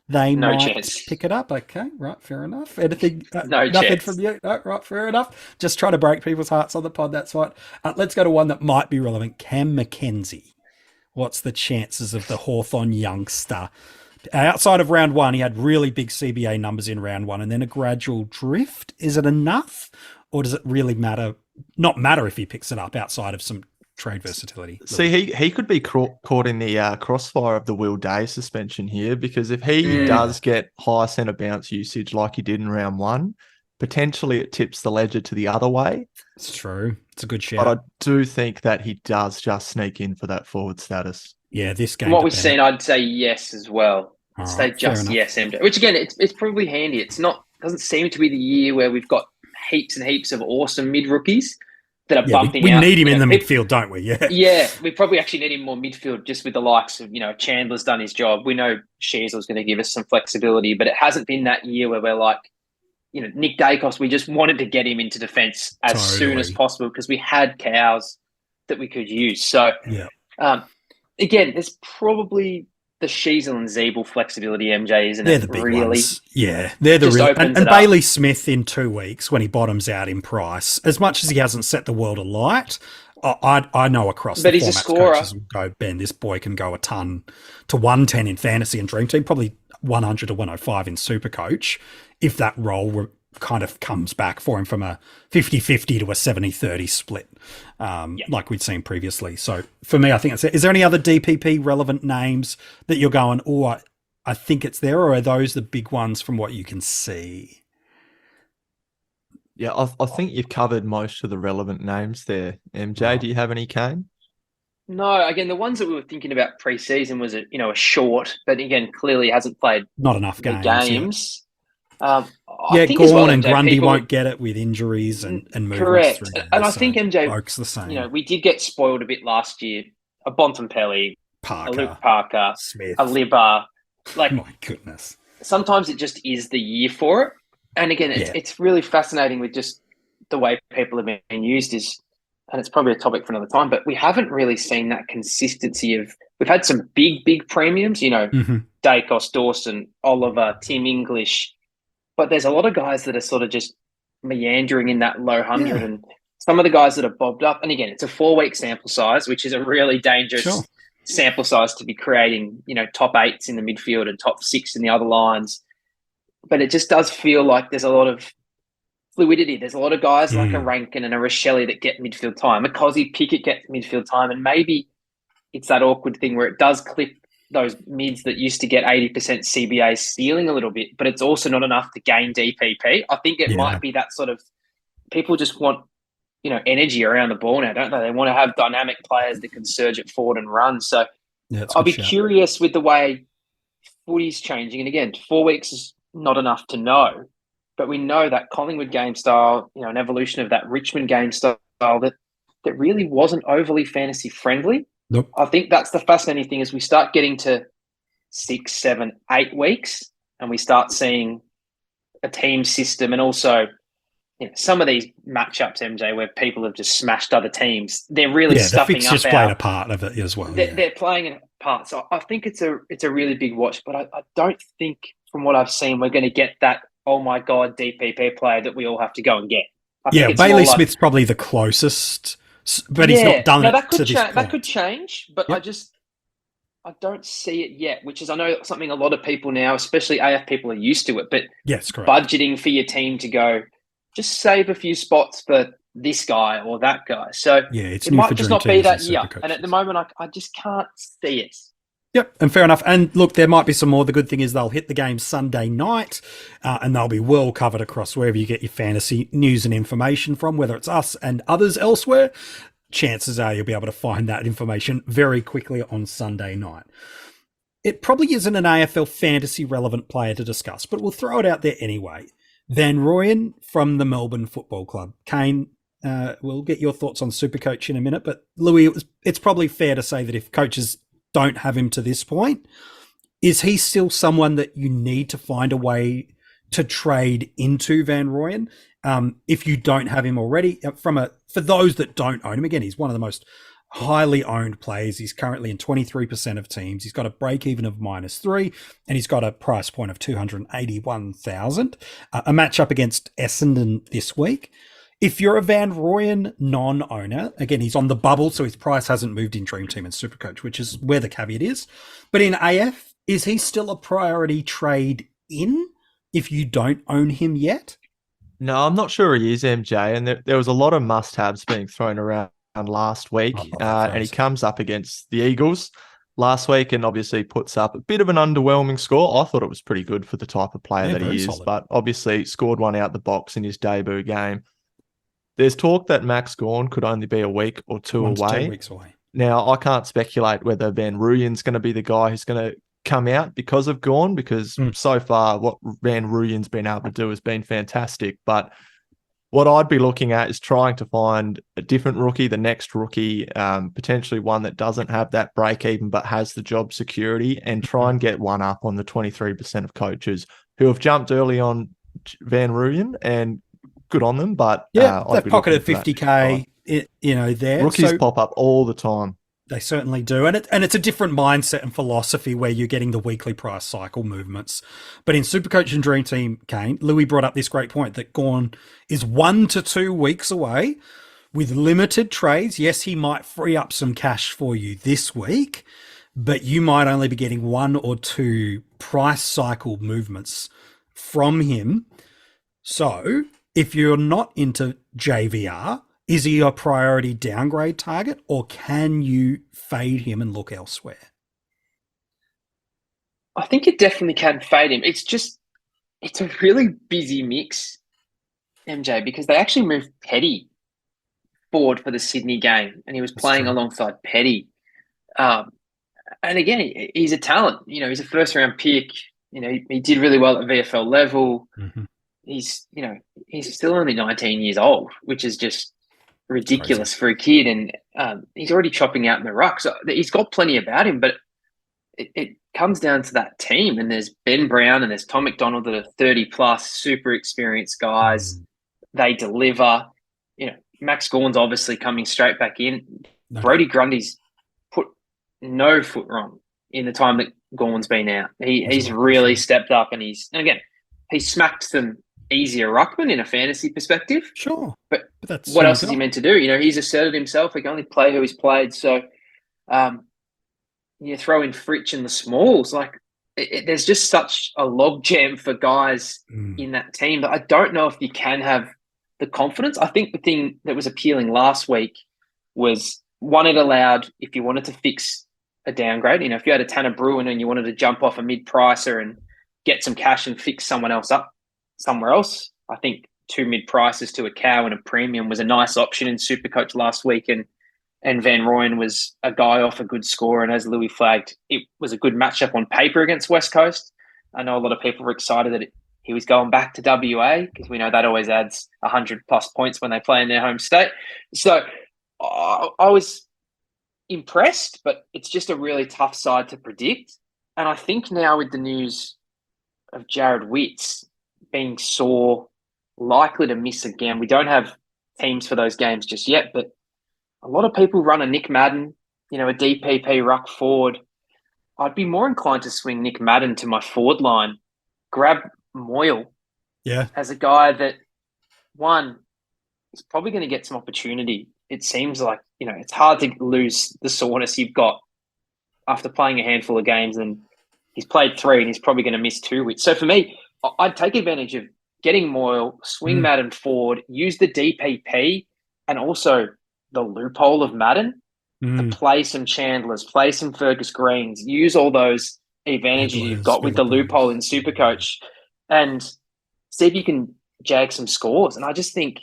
they might pick it up. Okay, right, fair enough. Anything? Nothing chance from you? No, right, fair enough. Just trying to break people's hearts on the pod, that's right. Let's go to one that might be relevant. Cam McKenzie. What's the chances of the Hawthorn youngster? Outside of round one, he had really big CBA numbers in round one and then a gradual drift. Is it enough or does it really matter? Not matter if he picks it up outside of some trade versatility. See, he could be caught in the crossfire of the Will Day suspension here, because if he does get high centre bounce usage like he did in round one, potentially it tips the ledger to the other way. It's true. It's a good shout. But I do think that he does just sneak in for that forward status. Yeah, this game. From what we've seen, I'd say yes as well. I'd say just yes, MJ. Which again, it's probably handy. It's not doesn't seem to be the year where we've got heaps and heaps of awesome mid rookies that are bumping we out. We need him in the midfield, don't we? Yeah. Yeah, we probably actually need him more midfield just with the likes of, Chandler's done his job. We know Sheasel's going to give us some flexibility, but it hasn't been that year where we're like, Nick Dacos, we just wanted to get him into defence as soon as possible because we had cows that we could use. So, again, there's probably the Sheasel and Zeeble flexibility, MJ, isn't they're it? The big really? Ones. Yeah, they're the real. And Bailey Smith in 2 weeks when he bottoms out in price, as much as he hasn't set the world alight, I know across but the he's a formats scorer. coaches will go, Ben, this boy can go a ton to 110 in fantasy and dream team, probably 100 to 105 in Supercoach if that role kind of comes back for him from a 50-50 to a 70-30 split like we'd seen previously. So for me, I think it's, is there any other DPP relevant names that you're going, I think it's there, or are those the big ones from what you can see? Yeah, I think you've covered most of the relevant names there. MJ, do you have any, Kane? No, again, the ones that we were thinking about pre-season was a short, but again, clearly hasn't played not enough games. I think Gorn well, and MJ, Grundy won't get it with injuries and movements. Correct. Through there, and I think MJ, Oak's the same. We did get spoiled a bit last year. A Bontempelli, a Luke Parker, Smith, a Libba. Like, my goodness. Sometimes it just is the year for it. And again, it's really fascinating with just the way people have been used is and it's probably a topic for another time, but we haven't really seen that consistency of, we've had some big premiums, Dacos, Dawson, Oliver, Tim English, but there's a lot of guys that are sort of just meandering in that low 100, and some of the guys that are bobbed up, and again, it's a 4-week sample size, which is a really dangerous sample size to be creating, top 8s in the midfield and top 6 in the other lines. But it just does feel like there's a lot of fluidity. There's a lot of guys like a Rankin and a Rochelle that get midfield time. A Cozzy Pickett gets midfield time, and maybe it's that awkward thing where it does clip those mids that used to get 80% CBA stealing a little bit, but it's also not enough to gain DPP. I think it might be that sort of, people just want, energy around the ball now, don't they? They want to have dynamic players that can surge it forward and run. So I'll be curious with the way footy's changing. And again, 4 weeks is not enough to know, but we know that Collingwood game style, an evolution of that Richmond game style that really wasn't overly fantasy friendly. Nope. I think that's the fascinating thing, is we start getting to 6, 7, 8 weeks and we start seeing a team system, and also some of these matchups, MJ, where people have just smashed other teams. They're really stuffing the up. Just played a part of it as well. They're playing a part. So I think it's a really big watch, but I don't think, from what I've seen, we're going to get that, oh my God, DPP player that we all have to go and get. Bailey Smith's probably the closest, but he's not done it to this point. That could change, but I don't see it yet, which is, I know, something a lot of people now, especially AF people, are used to it, but budgeting for your team to go, just save a few spots for this guy or that guy. So it might just not be that year. And at the moment, I just can't see it. Yep, and fair enough. And look, there might be some more. The good thing is they'll hit the game Sunday night, and they'll be well covered across wherever you get your fantasy news and information from, whether it's us and others elsewhere. Chances are you'll be able to find that information very quickly on Sunday night. It probably isn't an AFL fantasy relevant player to discuss, but we'll throw it out there anyway. Van Rooyen from the Melbourne Football Club. Kane, we'll get your thoughts on SuperCoach in a minute, but Lewy, it's probably fair to say that if coaches don't have him to this point, is he still someone that you need to find a way to trade into Van Rooyen? If you don't have him already, for those that don't own him, again, he's one of the most highly owned players. He's currently in 23% of teams. He's got a break even of -3, and he's got a price point of 281,000. A matchup against Essendon this week. If you're a Van Rooyen non-owner, again, he's on the bubble, so his price hasn't moved in DreamTeam and SuperCoach, which is where the caveat is. But in AF, is he still a priority trade in if you don't own him yet? No, I'm not sure he is, MJ. And there was a lot of must-haves being thrown around last week, and he comes up against the Eagles last week and obviously puts up a bit of an underwhelming score. I thought it was pretty good for the type of player that he is, solid. But obviously scored one out the box in his debut game. There's talk that Max Gawn could only be a week or 2 away. 2 weeks away. Now, I can't speculate whether Van Rooyen's going to be the guy who's going to come out because of Gawn, because so far what Van Rooyen's been able to do has been fantastic. But what I'd be looking at is trying to find a different rookie, the next rookie, potentially one that doesn't have that break even but has the job security, and try and get one up on the 23% of coaches who have jumped early on Van Rooyen, and good on them. But they've pocketed 50K, there. Rookies pop up all the time. They certainly do. And it's a different mindset and philosophy where you're getting the weekly price cycle movements. But in SuperCoach and DreamTeam, Kane, Lewy brought up this great point that Gawn is 1 to 2 weeks away with limited trades. Yes, he might free up some cash for you this week, but you might only be getting 1 or 2 price cycle movements from him. So if you're not into JVR, is he a priority downgrade target, or can you fade him and look elsewhere? I think it definitely can fade him. It's a really busy mix, MJ, because they actually moved Petty forward for the Sydney game, and he was playing alongside Petty. And again, he's a talent. He's a first-round pick. He did really well at VFL level. Mm-hmm. He's still only 19 years old, which is just ridiculous for a kid, and he's already chopping out in the ruck. So he's got plenty about him, but it comes down to that team. And there's Ben Brown and there's Tom McDonald that are 30 plus, super experienced guys. They deliver. Max Gawn's obviously coming straight back in. No Brodie Grundy's put no foot wrong in the time that Gawn's been out. He's really stepped up, and he's smacked some easier ruckman in a fantasy perspective. Sure. But that's what else is he meant to do? He's asserted himself. He can only play who he's played. So you throw in Fritsch and the Smalls. There's just such a logjam for guys in that team that I don't know if you can have the confidence. I think the thing that was appealing last week was, one, it allowed, if you wanted to fix a downgrade, if you had a Tanner Bruin and you wanted to jump off a mid-pricer and get some cash and fix someone else up somewhere else, I think 2 mid-prices to a cow and a premium was a nice option in SuperCoach last week. And Van Rooyen was a guy off a good score. And as Lewy flagged, it was a good matchup on paper against West Coast. I know a lot of people were excited that he was going back to WA, because we know that always adds 100+ points when they play in their home state. So I was impressed, but it's just a really tough side to predict. And I think now with the news of Jared Witts being sore, likely to miss again, we don't have teams for those games just yet, but a lot of people run a Nick Madden, a DPP ruck forward. I'd be more inclined to swing Nick Madden to my forward line, grab Moyle as a guy that, one, is probably going to get some opportunity. It seems like, it's hard to lose the soreness you've got after playing a handful of games, and he's played 3 and he's probably going to miss 2 weeks. So for me, I'd take advantage of getting Moyle, swing Madden forward, use the DPP and also the loophole of Madden to play some Chandlers, play some Fergus Greens, use all those advantages you've got with the loophole in SuperCoach, and see if you can jag some scores. And I just think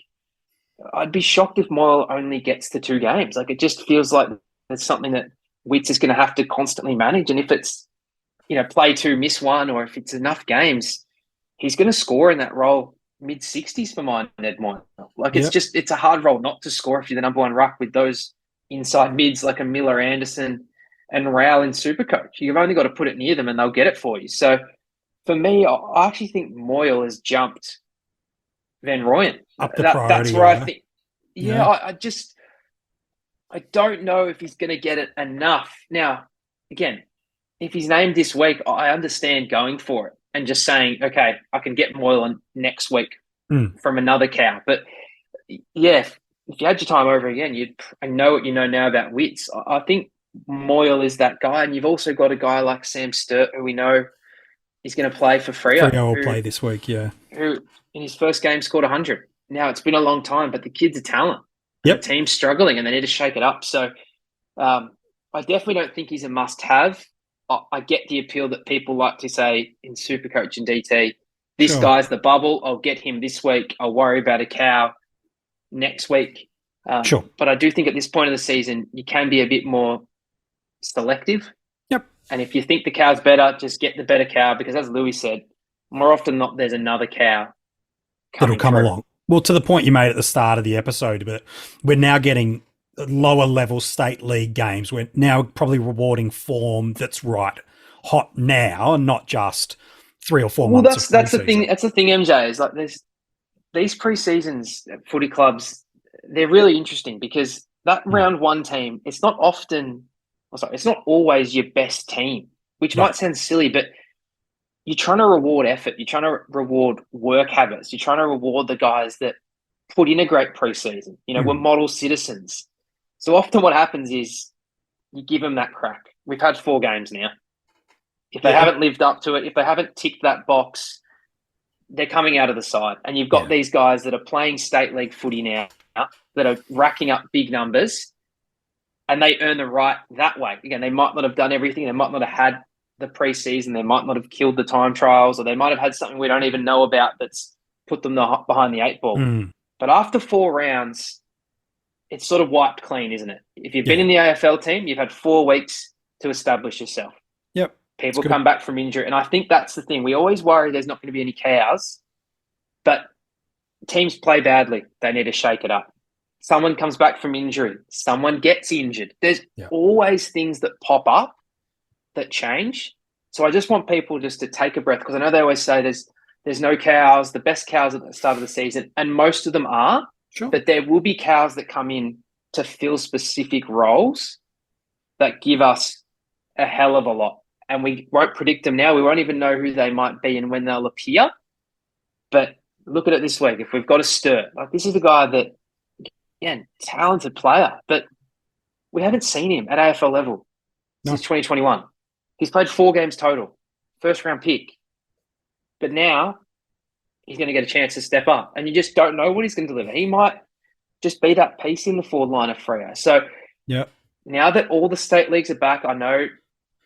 I'd be shocked if Moyle only gets to 2 games. It just feels like it's something that Witts is going to have to constantly manage. And if it's, play 2, miss 1, or if it's enough games, he's going to score in that role mid-60s for mine, Ned Moyle. It's a hard role not to score if you're the number 1 ruck with those inside mids like a Miller Anderson and Rowell in SuperCoach. You've only got to put it near them and they'll get it for you. So for me, I actually think Moyle has jumped Van Rooyen. Up the priority. That's where I think, I don't know if he's going to get it enough. Now, again, if he's named this week, I understand going for it and just saying, okay, I can get Moyle next week from another cow. But yeah, if you had your time over again, I know what you know now about Witts. I think Moyle is that guy. And you've also got a guy like Sam Sturt, who we know is going to play for Freo. Freo will play this week, yeah. Who in his first game scored 100. Now, it's been a long time, but the kid's a talent. Yep. The team's struggling and they need to shake it up. So I definitely don't think he's a must-have. I get the appeal that people like to say in SuperCoach and DT, this guy's the bubble. I'll get him this week. I'll worry about a cow next week. But I do think at this point of the season, you can be a bit more selective. Yep. And if you think the cow's better, just get the better cow, because as Lewy said, more often than not, there's another cow that'll come along. Well, to the point you made at the start of the episode, but we're now getting lower level state league games. We're now probably rewarding form that's hot now, and not just 3 or 4 months. That's the thing. That's the thing, MJ, is like these pre-seasons at footy clubs, they're really interesting because that round 1 team, it's not always your best team, which might sound silly, but you're trying to reward effort. You're trying to reward work habits. You're trying to reward the guys that put in a great preseason. We're model citizens. So often what happens is you give them that crack. We've had 4 games now. If they haven't lived up to it, if they haven't ticked that box, they're coming out of the side. And you've got these guys that are playing state league footy now that are racking up big numbers, and they earn the right that way. Again, they might not have done everything. They might not have had the preseason. They might not have killed the time trials, or they might have had something we don't even know about that's put them behind the 8 ball. But after 4 rounds, it's sort of wiped clean, isn't it? If you've been in the AFL team, you've had 4 weeks to establish yourself. Yep. People come back from injury. And I think that's the thing. We always worry there's not going to be any cows, but teams play badly. They need to shake it up. Someone comes back from injury. Someone gets injured. There's always things that pop up that change. So I just want people just to take a breath, because I know they always say there's no cows, the best cows at the start of the season, and most of them are. Sure. But there will be cows that come in to fill specific roles that give us a hell of a lot. And we won't predict them now. We won't even know who they might be and when they'll appear. But look at it this week. If we've got a stir, like this is a guy that, again, talented player, but we haven't seen him at AFL level since 2021. He's played 4 games total, first round pick. But now he's going to get a chance to step up, and you just don't know what he's going to deliver. He might just be that piece in the forward line of Freo. So now that all the state leagues are back, I know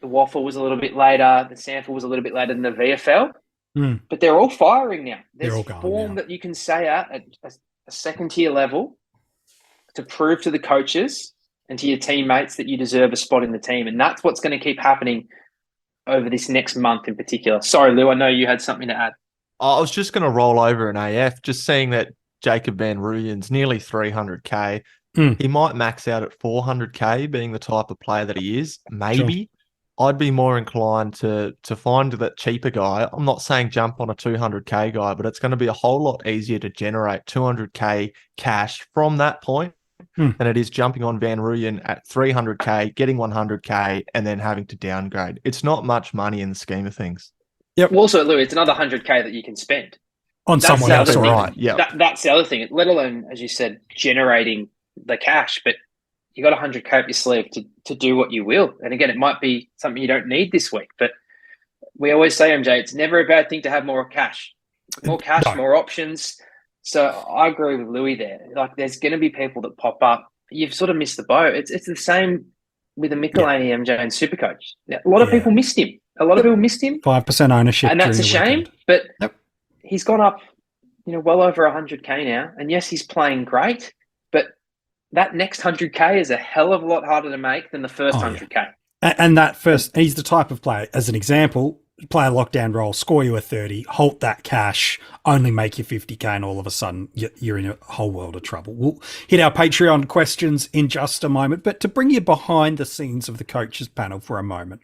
the Waffle was a little bit later, the Sample was a little bit later than the VFL, but they're all firing now. There's form that you can say at a second-tier level to prove to the coaches and to your teammates that you deserve a spot in the team. And that's what's going to keep happening over this next month in particular. Sorry, Lou, I know you had something to add. I was just going to roll over an AF, just seeing that Jacob Van Rooyen's nearly 300K. He might max out at 400K, being the type of player that he is. Maybe. Sure. I'd be more inclined to find that cheaper guy. I'm not saying jump on a 200K guy, but it's going to be a whole lot easier to generate 200K cash from that point than it is jumping on Van Rooyen at 300K, getting 100K, and then having to downgrade. It's not much money in the scheme of things. Yep. Well, also, Lou, it's another 100K that you can spend on someone else. Right. Yeah. That's the other thing. Let alone, as you said, generating the cash. But you got 100K up your sleeve to do what you will. And again, it might be something you don't need this week. But we always say, MJ, it's never a bad thing to have more cash. More cash, more options. So I agree with Lewy there. Like, there's going to be people that pop up. You've sort of missed the boat. It's the same with the Michelini, MJ, and SuperCoach. A lot of people missed him. 5% ownership, and that's a shame. But he's gone up, well over 100K now. And yes, he's playing great, but that next 100K is a hell of a lot harder to make than the first 100K. And that first, he's the type of player, as an example, play a lockdown role, score you a 30, halt that cash, only make you 50K, and all of a sudden you're in a whole world of trouble. We'll hit our Patreon questions in just a moment, but to bring you behind the scenes of the coaches panel for a moment,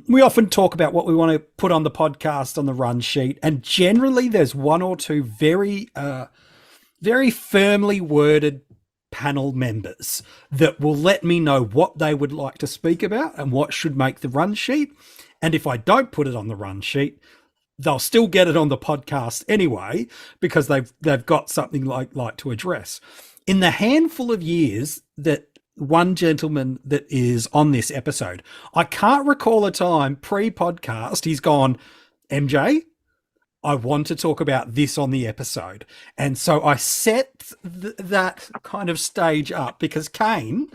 we often talk about what we want to put on the podcast on the run sheet, and generally there's one or two very firmly worded panel members that will let me know what they would like to speak about and what should make the run sheet. And if I don't put it on the run sheet, they'll still get it on the podcast anyway, because they've got something like to address. In the handful of years that one gentleman that is on this episode, I can't recall a time pre-podcast he's gone, MJ, I want to talk about this on the episode. And so I set that kind of stage up because, Kane,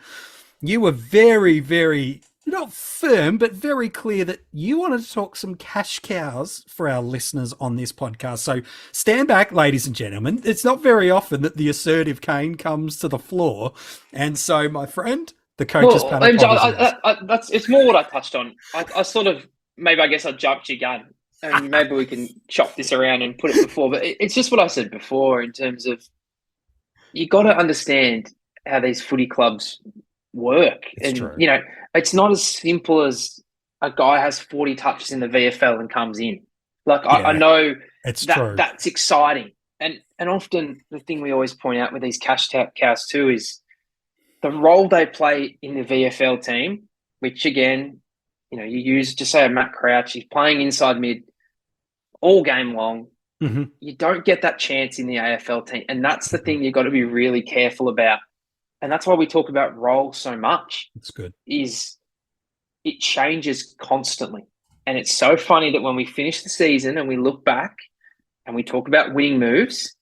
you were very, very, not firm, but very clear that you wanted to talk some cash cows for our listeners on this podcast. So stand back, ladies and gentlemen. It's not very often that the assertive Kane comes to the floor. And so, my friend, the coaches panel. It's more what I touched on. I sort of, maybe I guess I jumped your gun. And maybe we can chop this around and put it before. But it's just what I said before in terms of you got to understand how these footy clubs work. It's true. It's not as simple as a guy has 40 touches in the VFL and comes in. Like, I know that's exciting. And often the thing we always point out with these cash cows too is the role they play in the VFL team, which again, you use to say a Matt Crouch, he's playing inside mid all game long. Mm-hmm. You don't get that chance in the AFL team. And that's the thing you've got to be really careful about. And that's why we talk about role so much. It's good. Is it changes constantly. And it's so funny that when we finish the season and we look back and we talk about winning moves,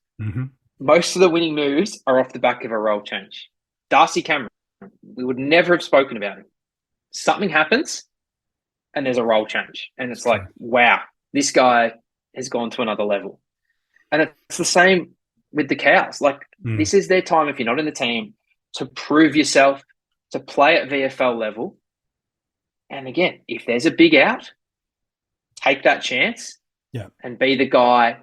most of the winning moves are off the back of a role change. Darcy Cameron, we would never have spoken about him. Something happens and there's a role change. And it's like, wow, this guy has gone to another level. And it's the same with the cows. Like, this is their time, if you're not in the team, to prove yourself, to play at VFL level. And again, if there's a big out, take that chance and be the guy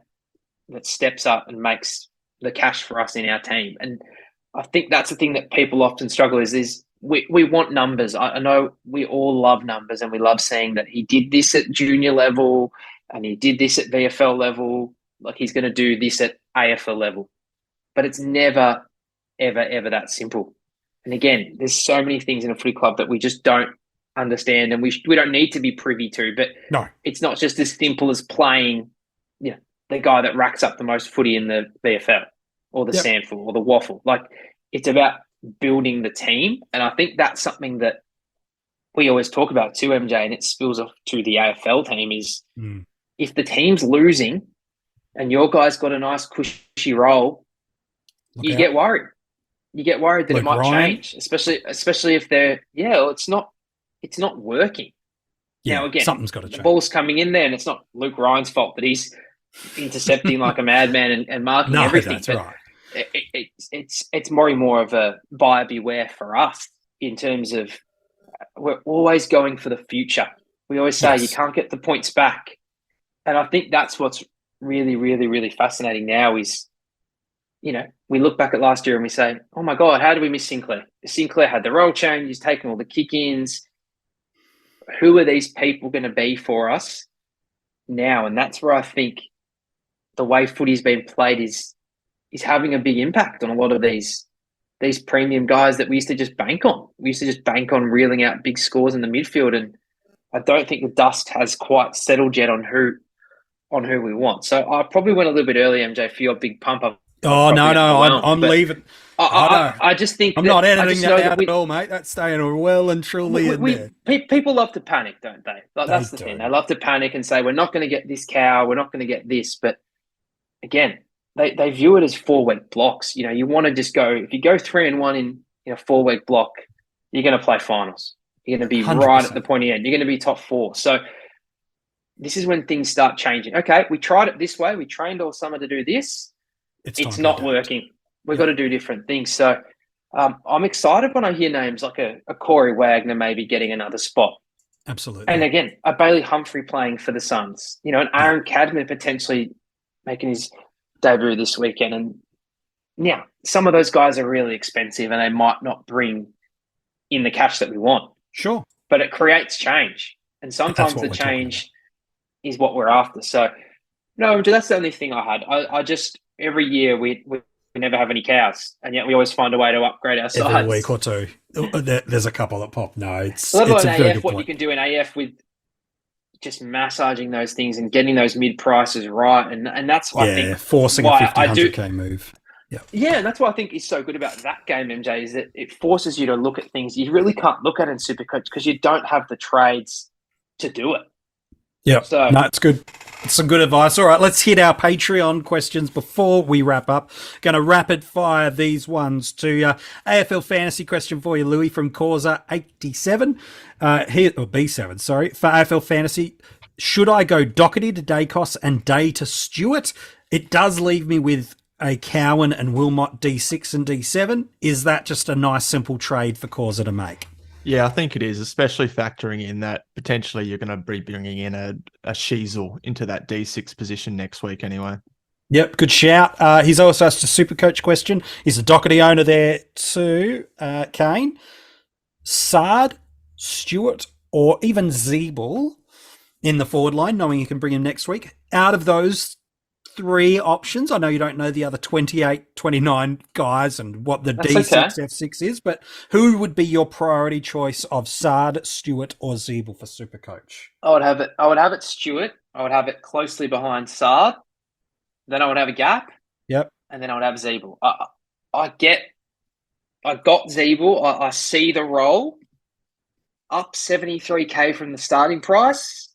that steps up and makes the cash for us in our team. And I think that's the thing that people often struggle is we want numbers. I know we all love numbers and we love saying that he did this at junior level and he did this at VFL level, like he's going to do this at AFL level. but it's never, ever, ever that simple. And again, there's so many things in a footy club that we just don't understand, and we don't need to be privy to. But No. it's not just as simple as playing, the guy that racks up the most footy in the VFL or the Sandful or the Waffle. Like, it's about building the team, and I think that's something that we always talk about too, MJ, and it spills off to the AFL team is if the team's losing and your guy's got a nice cushy role, you get worried. You get worried that it might change, especially if they're it's not working. Yeah, now again, something's got to change. The ball's coming in there, and it's not Luke Ryan's fault that he's intercepting like a madman and marking everything. That's right. It's more of a buyer beware for us in terms of we're always going for the future. We always say you can't get the points back, and I think that's what's really, really, really fascinating now is, we look back at last year and we say, oh my God, how did we miss Sinclair? Sinclair had the role change. He's taken all the kick-ins. Who are these people going to be for us now? And that's where I think the way footy's been played is having a big impact on a lot of these premium guys that we used to just bank on. We used to just bank on reeling out big scores in the midfield. And I don't think the dust has quite settled yet on who we want. So I probably went a little bit early, MJ, for your big pump up. Oh, no, I'm leaving. I just think I'm not editing that out at all, mate. That's staying well and truly in there. People love to panic, don't they? That's the thing. They love to panic and say, we're not going to get this cow, we're not going to get this. But again, they view it as 4-week blocks. You want to just go, if you go 3-1 in a 4-week block, you're going to play finals. You're going to be 100%. Right at the pointy end. You're going to be top 4. So this is when things start changing. Okay, we tried it this way. We trained all summer to do this. It's not working. We've got to do different things. So I'm excited when I hear names like a Corey Wagner maybe getting another spot. Absolutely. And again, a Bailey Humphrey playing for the Suns. An Aaron Cadman potentially making his debut this weekend. And now some of those guys are really expensive and they might not bring in the cash that we want. Sure. But it creates change. And sometimes the change is what we're after. So, no, that's the only thing I had. I just, every year we never have any cows, and yet we always find a way to upgrade our sides. Every week or two. There's a couple that pop. No, it's let alone a very AF, good what point. you can do in AF with just massaging those things and getting those mid prices right. And that's why I think forcing a 50-100K move. Yeah, and that's what I think is so good about that game, MJ, is that it forces you to look at things you really can't look at in SuperCoach because you don't have the trades to do it. Yeah, so, no, it's good. It's some good advice. All right, let's hit our Patreon questions before we wrap up. Going to rapid fire these ones to you. AFL fantasy question for you, Lewy, from Causa87. B7, sorry. For AFL fantasy, should I go Docherty to Dacos and Day to Stewart? It does leave me with a Cowan and Wilmot D6 and D7. Is that just a nice, simple trade for Causa to make? Yeah, I think it is, especially factoring in that potentially you're going to be bringing in a Sheasel into that D6 position next week anyway. Yep, good shout. He's also asked a SuperCoach question. He's a Docherty owner there too, Kane. Sard, Stewart, or even Zeeble in the forward line, knowing you can bring him next week. Out of those 3 options, I know you don't know the other 28, 29 guys and what the D6, F6 is, but who would be your priority choice of Sard, Stewart, or Zeeble for SuperCoach? I would have it Stewart. I would have it closely behind Sard. Then I would have a gap. Yep. And then I would have Zeeble. I got Zeeble. I see the role. Up 73K from the starting price.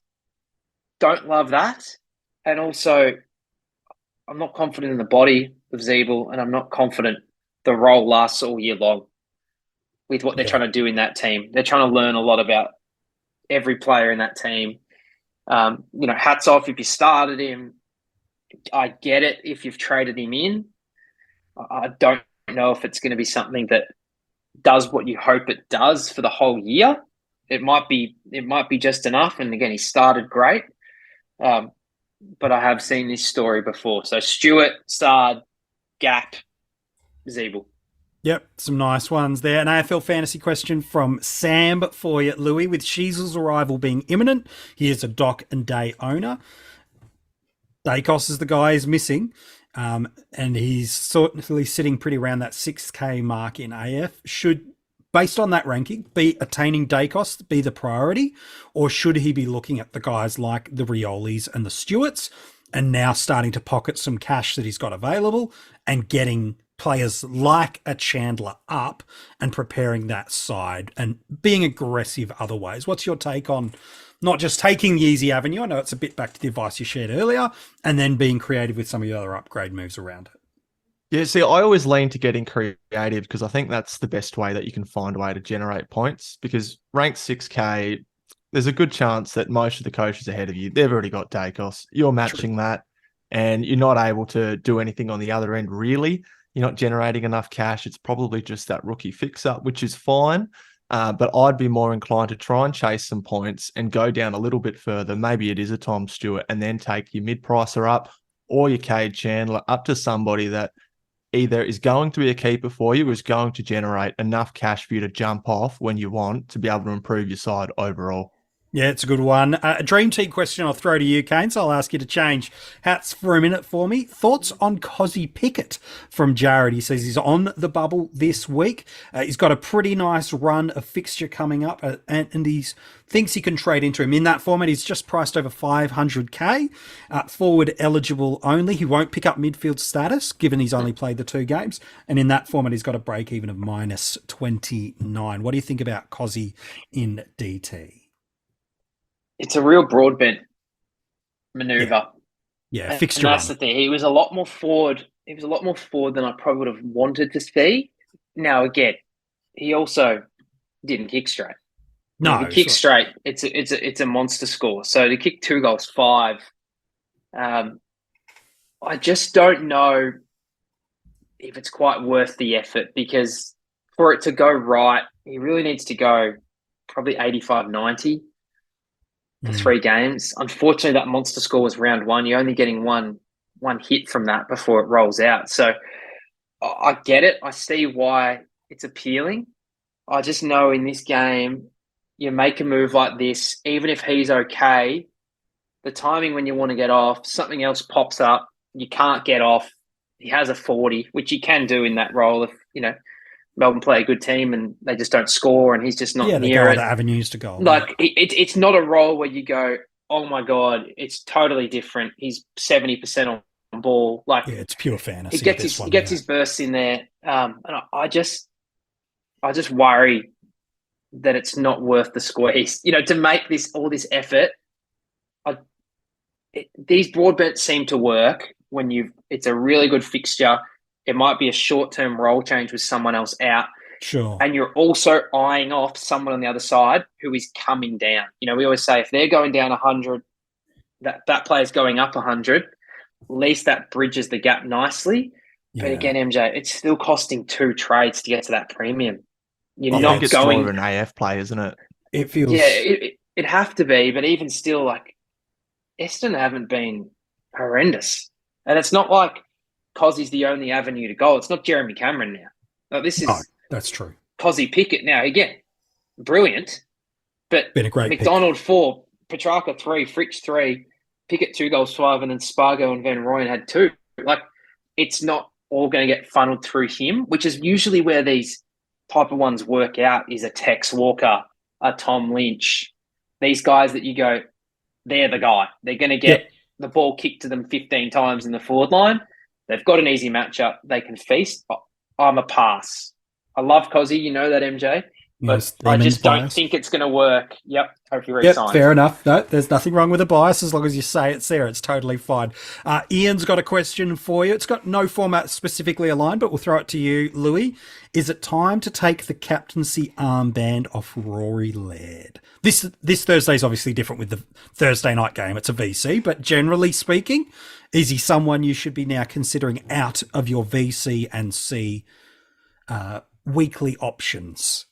Don't love that. And also, I'm not confident in the body of Zeeble, and I'm not confident the role lasts all year long with what they're trying to do in that team. They're trying to learn a lot about every player in that team. Hats off if you started him. I get it if you've traded him in. I don't know if it's going to be something that does what you hope it does for the whole year. It might be just enough. And again, he started great. But I have seen this story before. So Stewart, Sard, Gap, Zeeble. Yep, some nice ones there. An AFL fantasy question from Sam for you, Lewy. With Sheasel's arrival being imminent, he is a Doc and Day owner. Dacos is the guy he's missing. And he's certainly sitting pretty around that 6K mark in AF. Should, based on that ranking, be attaining Dacos be the priority, or should he be looking at the guys like the Riolis and the Stewarts and now starting to pocket some cash that he's got available and getting players like a Chandler up and preparing that side and being aggressive otherwise? What's your take on not just taking the easy avenue? I know it's a bit back to the advice you shared earlier, and then being creative with some of the other upgrade moves around it. Yeah, see, I always lean to getting creative because I think that's the best way that you can find a way to generate points, because ranked 6K, there's a good chance that most of the coaches ahead of you, they've already got Dacos. You're matching that, and you're not able to do anything on the other end, really. You're not generating enough cash. It's probably just that rookie fix-up, which is fine. But I'd be more inclined to try and chase some points and go down a little bit further. Maybe it is a Tom Stewart, and then take your mid-pricer up or your Cade Chandler up to somebody that either is going to be a keeper for you or is going to generate enough cash for you to jump off when you want to be able to improve your side overall. Yeah, it's a good one. A Dream Team question I'll throw to you, Kane, so I'll ask you to change hats for a minute for me. Thoughts on Cozzy Pickett from Jared? He says he's on the bubble this week. He's got a pretty nice run of fixture coming up, and he thinks he can trade into him. In that format, he's just priced over 500K. Forward eligible only. He won't pick up midfield status, given he's only played the 2 games. And in that format, he's got a break even of minus 29. What do you think about Cozzy in DT? It's a real broadbent maneuver. Yeah, fixture. And that's the thing. He was a lot more forward. He was a lot more forward than I probably would have wanted to see. Now, again, he also didn't kick straight. No, if he kick straight, it's a monster score. So to kick 2 goals, 5. I just don't know if it's quite worth the effort, because for it to go right, he really needs to go probably 85, 90. For 3 games. Unfortunately, that monster score was round 1. You're only getting one hit from that before it rolls out. So I get it. I see why it's appealing. I just know in this game, you make a move like this, even if he's okay, the timing when you want to get off, something else pops up, you can't get off. He has a 40, which he can do in that role if, Melbourne play a good team and they just don't score and he's just not near it. The avenues to goal. Like, it's not a role where you go, oh my God, it's totally different. He's 70% on ball. Like, yeah, it's pure fantasy. He gets his bursts in there. And I just worry that it's not worth the squeeze. To make all this effort. These broadbents seem to work when it's a really good fixture. It might be a short-term role change with someone else out. Sure. And you're also eyeing off someone on the other side who is coming down. We always say if they're going down 100, that player's going up 100, at least that bridges the gap nicely. Yeah. But again, MJ, it's still costing 2 trades to get to that premium. You're not think it's going... more of an AF play, isn't it? It feels... Yeah, it'd have to be. But even still, like, Essendon haven't been horrendous. And it's not like Cozzy's the only avenue to goal. It's not Jeremy Cameron now. This is that's true. Cozzy Pickett now. Again, brilliant, but been a great McDonald pick. 4, Petrarca 3, Fritsch 3, Pickett 2 goals 5, and then Spargo and Van Rooyen had 2. Like, it's not all going to get funneled through him, which is usually where these type of ones work out. Is a Tex Walker, a Tom Lynch, these guys that you go, they're the guy. They're going to get the ball kicked to them 15 times in the forward line. They've got an easy matchup. They can feast. I'm a pass. I love Cozzy. You know that, MJ. But I just don't think it's going to work. Yep. Hope you resign. Fair enough. No, there's nothing wrong with a bias as long as you say it's there. It's totally fine. Ian's got a question for you. It's got no format specifically aligned, but we'll throw it to you, Lewy. Is it time to take the captaincy armband off Rory Laird? This Thursday is obviously different with the Thursday night game. It's a VC, but generally speaking, is he someone you should be now considering out of your VC and C weekly options?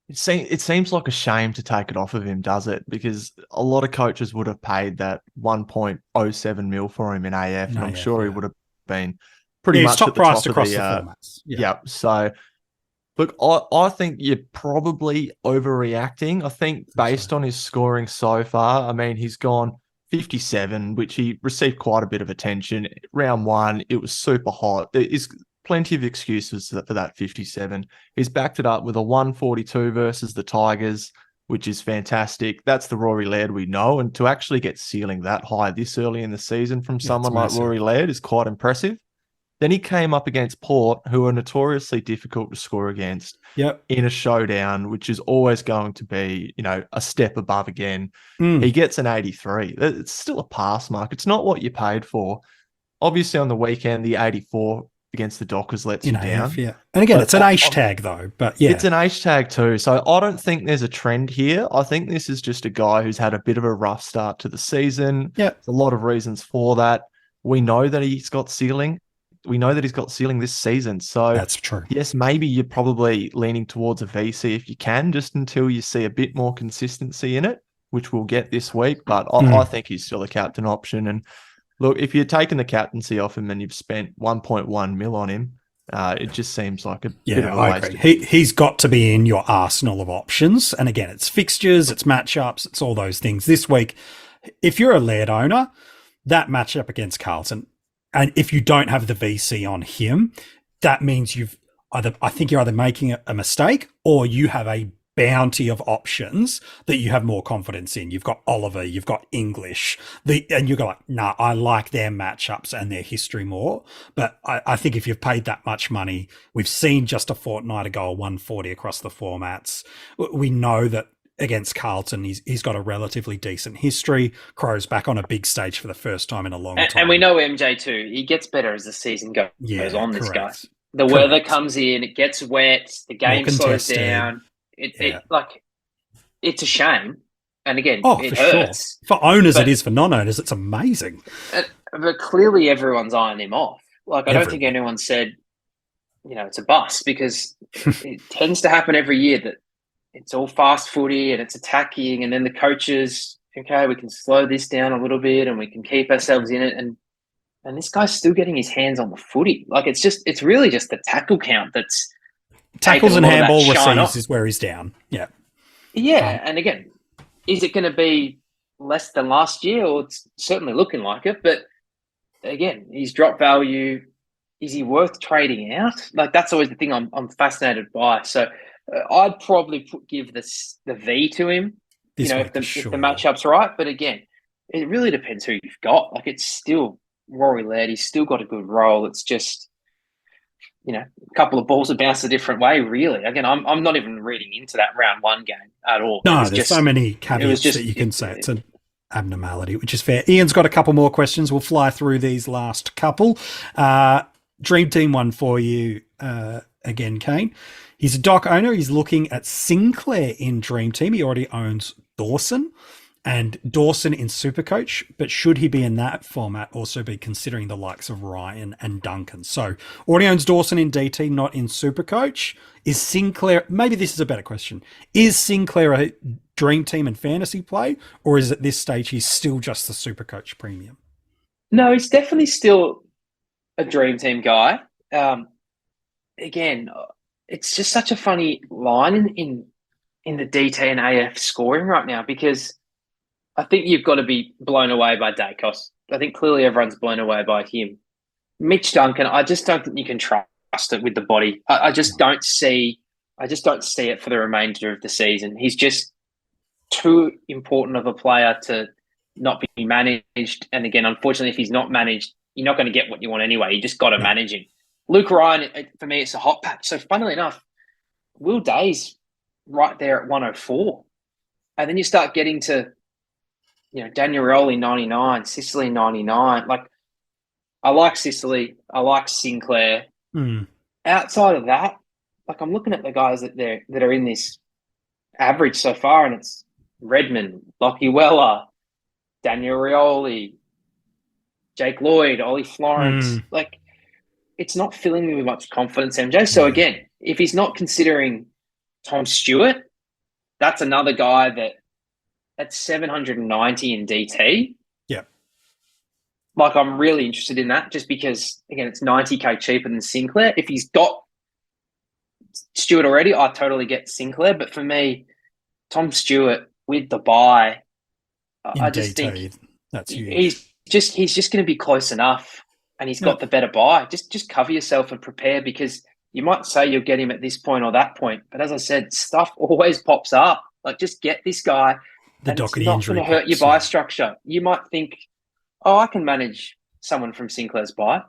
It seems like a shame to take it off of him, does it? Because a lot of coaches would have paid that 1.07 mil for him in AF, and I'm sure he would have been pretty much top at the priced top across of the formats. Yeah. So, look, I think you're probably overreacting. I think based on his scoring so far, I mean, he's gone 57, which he received quite a bit of attention. Round one, it was super hot. There is plenty of excuses for that 57. He's backed it up with a 142 versus the Tigers, which is fantastic. That's the Rory Laird we know. And to actually get ceiling that high this early in the season from someone like Rory Laird is quite impressive. Then he came up against Port, who are notoriously difficult to score against in a showdown, which is always going to be, a step above again. He gets an 83. It's still a pass mark. It's not what you paid for. Obviously, on the weekend, the 84 against the Dockers lets you down. Yeah. And again, it's an H tag, though. But yeah. It's an H tag too. So I don't think there's a trend here. I think this is just a guy who's had a bit of a rough start to the season. Yeah. There's a lot of reasons for that. We know that he's got ceiling. We know that he's got ceiling this season. So that's true. Yes, maybe you're probably leaning towards a VC if you can, just until you see a bit more consistency in it, which we'll get this week. But I think he's still a captain option. And look, if you're taking the captaincy off him and you've spent 1.1 mil on him, it just seems like a bit of a waste. He's got to be in your arsenal of options. And again, it's fixtures, it's matchups, it's all those things. This week, if you're a Laird owner, that matchup against Carlton, and if you don't have the VC on him, that means you're either making a mistake or you have a bounty of options that you have more confidence in. You've got Oliver, you've got English, and you go like, nah, I like their matchups and their history more. But I think if you've paid that much money, we've seen just a fortnight ago, 140 across the formats. We know that against Carlton, he's got a relatively decent history. Crow's back on a big stage for the first time in a long time. And we know MJ too. He gets better as the season goes on, this guy. The weather comes in, it gets wet, the game slows down. It's a shame. And again, it hurts. Sure. For owners, it is. For non-owners, it's amazing. But clearly everyone's eyeing him off. I don't think anyone said, it's a bust, because it tends to happen every year that it's all fast footy and it's attacking, and then the coaches, okay, we can slow this down a little bit and we can keep ourselves in it. And this guy's still getting his hands on the footy. It's really just the tackle count that's tackles and handball receives is where he's down. Yeah. Yeah. And again, is it going to be less than last year? Or it's certainly looking like it. But again, he's drop value. Is he worth trading out? That's always the thing I'm fascinated by. So I'd probably give the V to him, if the matchup's right. But again, it really depends who you've got. It's still Rory Laird. He's still got a good role. It's just, a couple of balls have bounced a different way, really. Again, I'm not even reading into that round one game at all. No, there's so many caveats that you can say. It's an abnormality, which is fair. Ian's got a couple more questions. We'll fly through these last couple. Dream Team one for you again, Kane. He's a Doc owner. He's looking at Sinclair in Dream Team. He already owns Dawson and Dawson in SuperCoach, but should he be in that format, also be considering the likes of Ryan and Duncan? So already owns Dawson in DT, not in SuperCoach. Is Sinclair, maybe this is a better question, is Sinclair a Dream Team and fantasy play, or is at this stage he's still just the SuperCoach premium? No, he's definitely still a Dream Team guy. Again, it's just such a funny line in the DT and AF scoring right now, because I think you've got to be blown away by Dacos. I think clearly everyone's blown away by him. Mitch Duncan, I just don't think you can trust it with the body. I just don't see it for the remainder of the season. He's just too important of a player to not be managed. And again, unfortunately, if he's not managed, you're not going to get what you want anyway. You just got to manage him. Luke Ryan, for me, it's a hot patch. So funnily enough, Will Day's right there at 104. And then you start getting to, Daniel Rioli 99, Sicily 99. I like Sicily. I like Sinclair. Outside of that, I'm looking at the guys that are in this average so far, and it's Redmond, Lockie Weller, Daniel Rioli, Jake Lloyd, Ollie Florence. It's not filling me with much confidence, MJ. So again, if he's not considering Tom Stewart, that's another guy that at 790 in DT. Yeah. I'm really interested in that, just because, again, it's 90K cheaper than Sinclair. If he's got Stewart already, I totally get Sinclair. But for me, Tom Stewart with the bye, I just think That's huge. He's just going to be close enough, and he's got the better buy. Just cover yourself and prepare, because you might say you'll get him at this point or that point, but as I said, stuff always pops up. Like, just get this guy, and it's not going to hurt your buy structure. You might think, oh, I can manage someone from Sinclair's buy,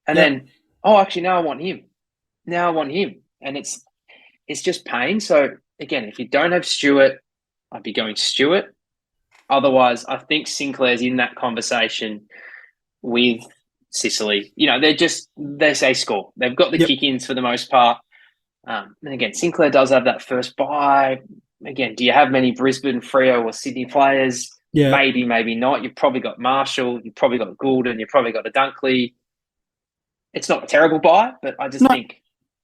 and then, oh, actually, now I want him. And it's just pain. So again, if you don't have Stewart, I'd be going Stewart. Otherwise, I think Sinclair's in that conversation with Sicily. You know, they say score. They've got the kick-ins for the most part. And again, Sinclair does have that first buy. Again, do you have many Brisbane, Freo or Sydney players? Yeah. Maybe, maybe not. You've probably got Marshall. You've probably got Goulden. You've probably got a Dunkley. It's not a terrible buy, but I just think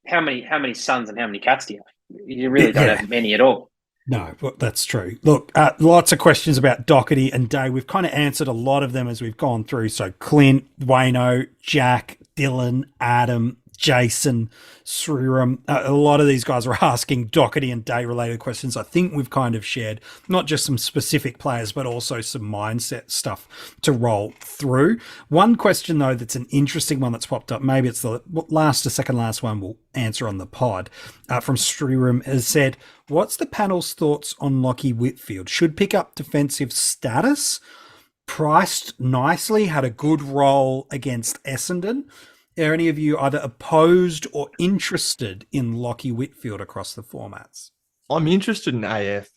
how many Suns and how many Cats do you have? You really don't have many at all. No, that's true. Look, lots of questions about Docherty and Day. We've kind of answered a lot of them as we've gone through. So Clint, Wayno, Jack, Dylan, Adam, Jason, Sriram. A lot of these guys are asking Docherty and Day related questions. I think we've kind of shared not just some specific players, but also some mindset stuff to roll through. One question, though, that's an interesting one that's popped up. Maybe it's the second last one we'll answer on the pod. From Sriram has said, what's the panel's thoughts on Lachie Whitfield? Should pick up defensive status. Priced nicely, had a good role against Essendon. Are any of you either opposed or interested in Lachie Whitfield across the formats? I'm interested in AF,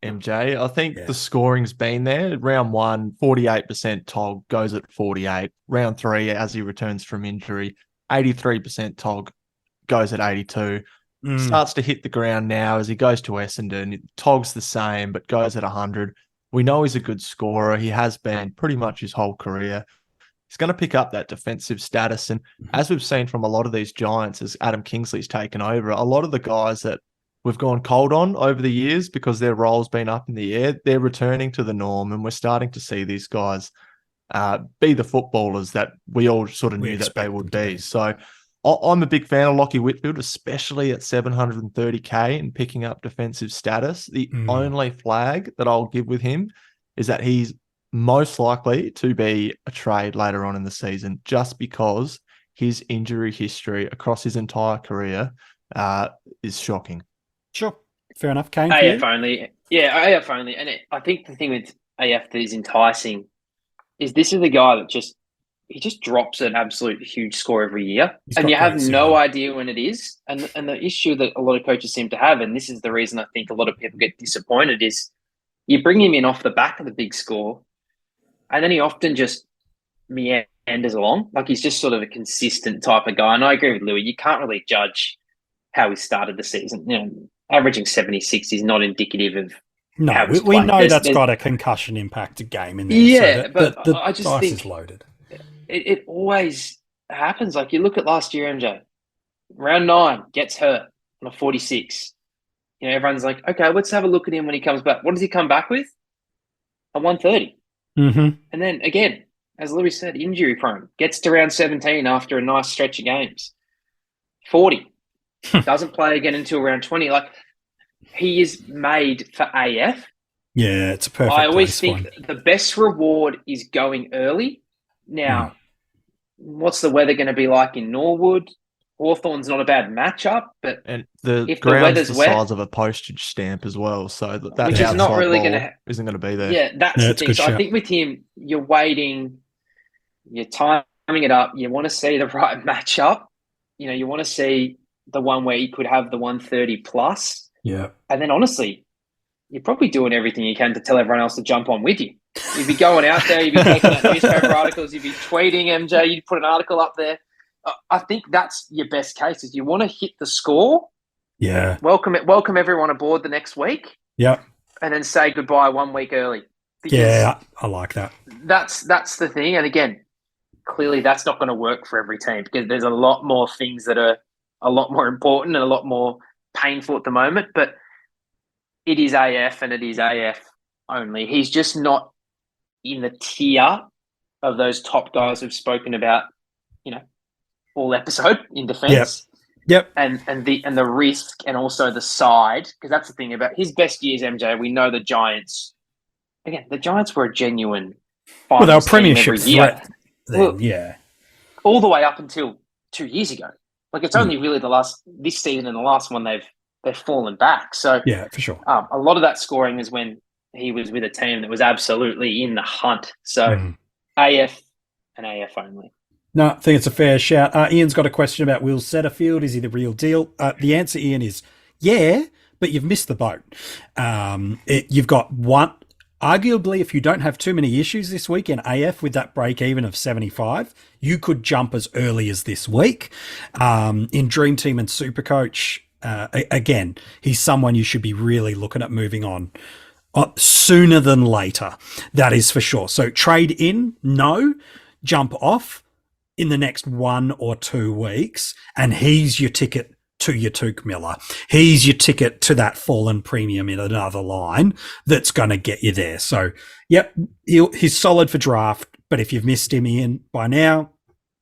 MJ. I think the scoring's been there. Round 1, 48% Tog goes at 48. Round 3, as he returns from injury, 83% Tog goes at 82. Starts to hit the ground now as he goes to Essendon. Tog's the same, but goes at 100. We know he's a good scorer. He has been pretty much his whole career. He's going to pick up that defensive status. And as we've seen from a lot of these Giants, as Adam Kingsley's taken over, a lot of the guys that we've gone cold on over the years because their role's been up in the air, they're returning to the norm. And we're starting to see these guys be the footballers that we all sort of knew that they would be. So I'm a big fan of Lachie Whitfield, especially at 730K and picking up defensive status. The only flag that I'll give with him is that he's most likely to be a trade later on in the season, just because his injury history across his entire career is shocking. Sure. Fair enough. Kane, AF only. Yeah, AF only. And I think the thing with AF that is enticing is this is the guy that he just drops an absolute huge score every year. And you have no idea when it is. And the issue that a lot of coaches seem to have, and this is the reason I think a lot of people get disappointed, is you bring him in off the back of the big score, and then he often just meanders along. Like, he's just sort of a consistent type of guy. And I agree with Lewy. You can't really judge how he started the season. You know, averaging 76 is not indicative of how he's we playing. know that's got a concussion impact game in there. Yeah, so but the I just dice think is loaded. It always happens. Like, you look at last year, MJ. Round 9, gets hurt on a 46. You know, everyone's like, okay, let's have a look at him when he comes back. What does he come back with? A 130. Mm-hmm. And then again, as Louis said, injury prone. Gets to round 17 after a nice stretch of games. 40. Doesn't play again until round 20. Like, he is made for AF. Yeah, it's a perfect. I always think the best reward is going early. Now, what's the weather going to be like in Norwood? Hawthorn's not a bad matchup, but and the if ground's the weather's the wet, size of a postage stamp as well, so that which is not really going to isn't going to be there. Yeah, that's the thing. So I think with him, you're waiting, you're timing it up. You want to see the right matchup. You know, you want to see the one where you could have the 130 plus. Yeah, and then honestly, you're probably doing everything you can to tell everyone else to jump on with you. You'd be going out there, you'd be taking out newspaper articles, you'd be tweeting MJ, you'd put an article up there. I think that's your best case, is you want to hit the score. Yeah. Welcome everyone aboard the next week. Yeah. And then say goodbye 1 week early. Yeah, I like that. That's the thing. And again, clearly that's not going to work for every team, because there's a lot more things that are a lot more important and a lot more painful at the moment. But it is AF and it is AF only. He's just not in the tier of those top guys we've spoken about, you know, all episode in defense. Yep. And the risk, and also the side, because that's the thing about his best years, MJ. We know the Giants. Again, the Giants were a genuine Well, they were finals team premiership every year. threat then, Well, yeah. all the way up until 2 years ago. Like it's only really this season and the last one they've fallen back. So Yeah, for sure. a lot of that scoring is when he was with a team that was absolutely in the hunt. So AF and AF only. No, I think it's a fair shout. Ian's got a question about Will Setterfield. Is he the real deal? The answer, Ian, is yeah, but you've missed the boat. You've got one. Arguably, if you don't have too many issues this week in AF with that break even of 75, you could jump as early as this week. In Dream Team and SuperCoach, again, he's someone you should be really looking at moving on sooner than later. That is for sure. So trade in, no. Jump off in the next 1 or 2 weeks, and he's your ticket to your Tuke Miller. He's your ticket to that fallen premium in another line that's going to get you there. So, yep, he's solid for draft, but if you've missed him, Ian, by now,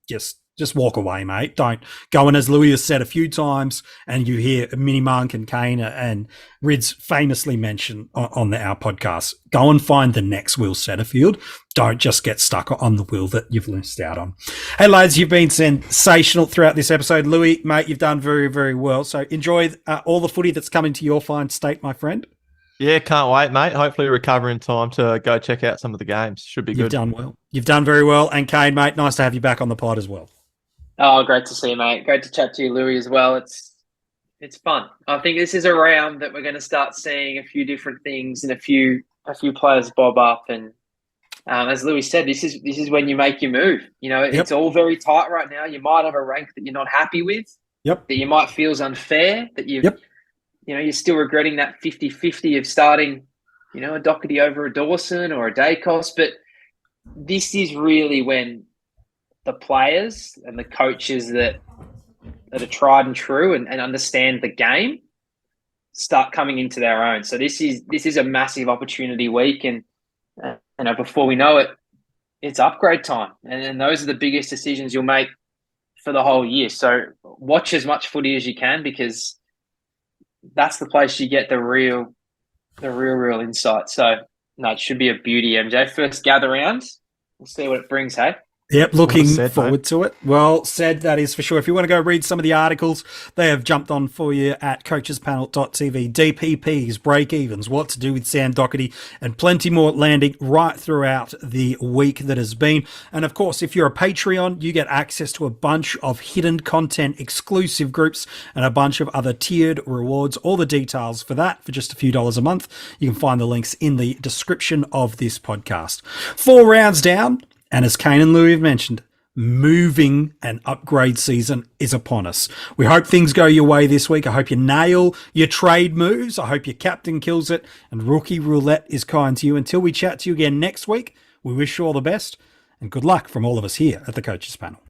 just walk away, mate. Don't go in, as Lewy has said a few times, and you hear Mini Monk and Kane and Rids famously mention on our podcast, go and find the next Will Setterfield. Don't just get stuck on the Will that you've missed out on. Hey, lads, you've been sensational throughout this episode. Lewy, mate, you've done very, very well. So enjoy all the footy that's coming to your fine state, my friend. Yeah, can't wait, mate. Hopefully recover in time to go check out some of the games. Should be good. You've done well. You've done very well. And Kane, mate, nice to have you back on the pod as well. Oh, great to see you, mate. Great to chat to you, Lewy, as well. It's fun. I think this is a round that we're going to start seeing a few different things and a few players bob up. And as Lewy said, this is when you make your move. You know, it's all very tight right now. You might have a rank that you're not happy with. Yep. That you might feel is unfair. That you're still regretting that 50-50 of starting, a Docherty over a Dawson or a Dacos. But this is really when the players and the coaches that are tried and true and understand the game start coming into their own. So this is a massive opportunity week, and before we know it, it's upgrade time, and those are the biggest decisions you'll make for the whole year. So watch as much footy as you can, because that's the place you get the real insight. So no, it should be a beauty, MJ. First gather round, we'll see what it brings. Hey. Yep, looking forward to it. Well said, that is for sure. If you want to go read some of the articles, they have jumped on for you at coachespanel.tv. DPPs, break-evens, what to do with Sam Docherty, and plenty more landing right throughout the week that has been. And of course, if you're a Patreon, you get access to a bunch of hidden content, exclusive groups, and a bunch of other tiered rewards. All the details for that for just a few dollars a month. You can find the links in the description of this podcast. 4 rounds down. And as Kane and Lewy have mentioned, moving and upgrade season is upon us. We hope things go your way this week. I hope you nail your trade moves. I hope your captain kills it. And rookie roulette is kind to you. Until we chat to you again next week, we wish you all the best and good luck from all of us here at the Coaches Panel.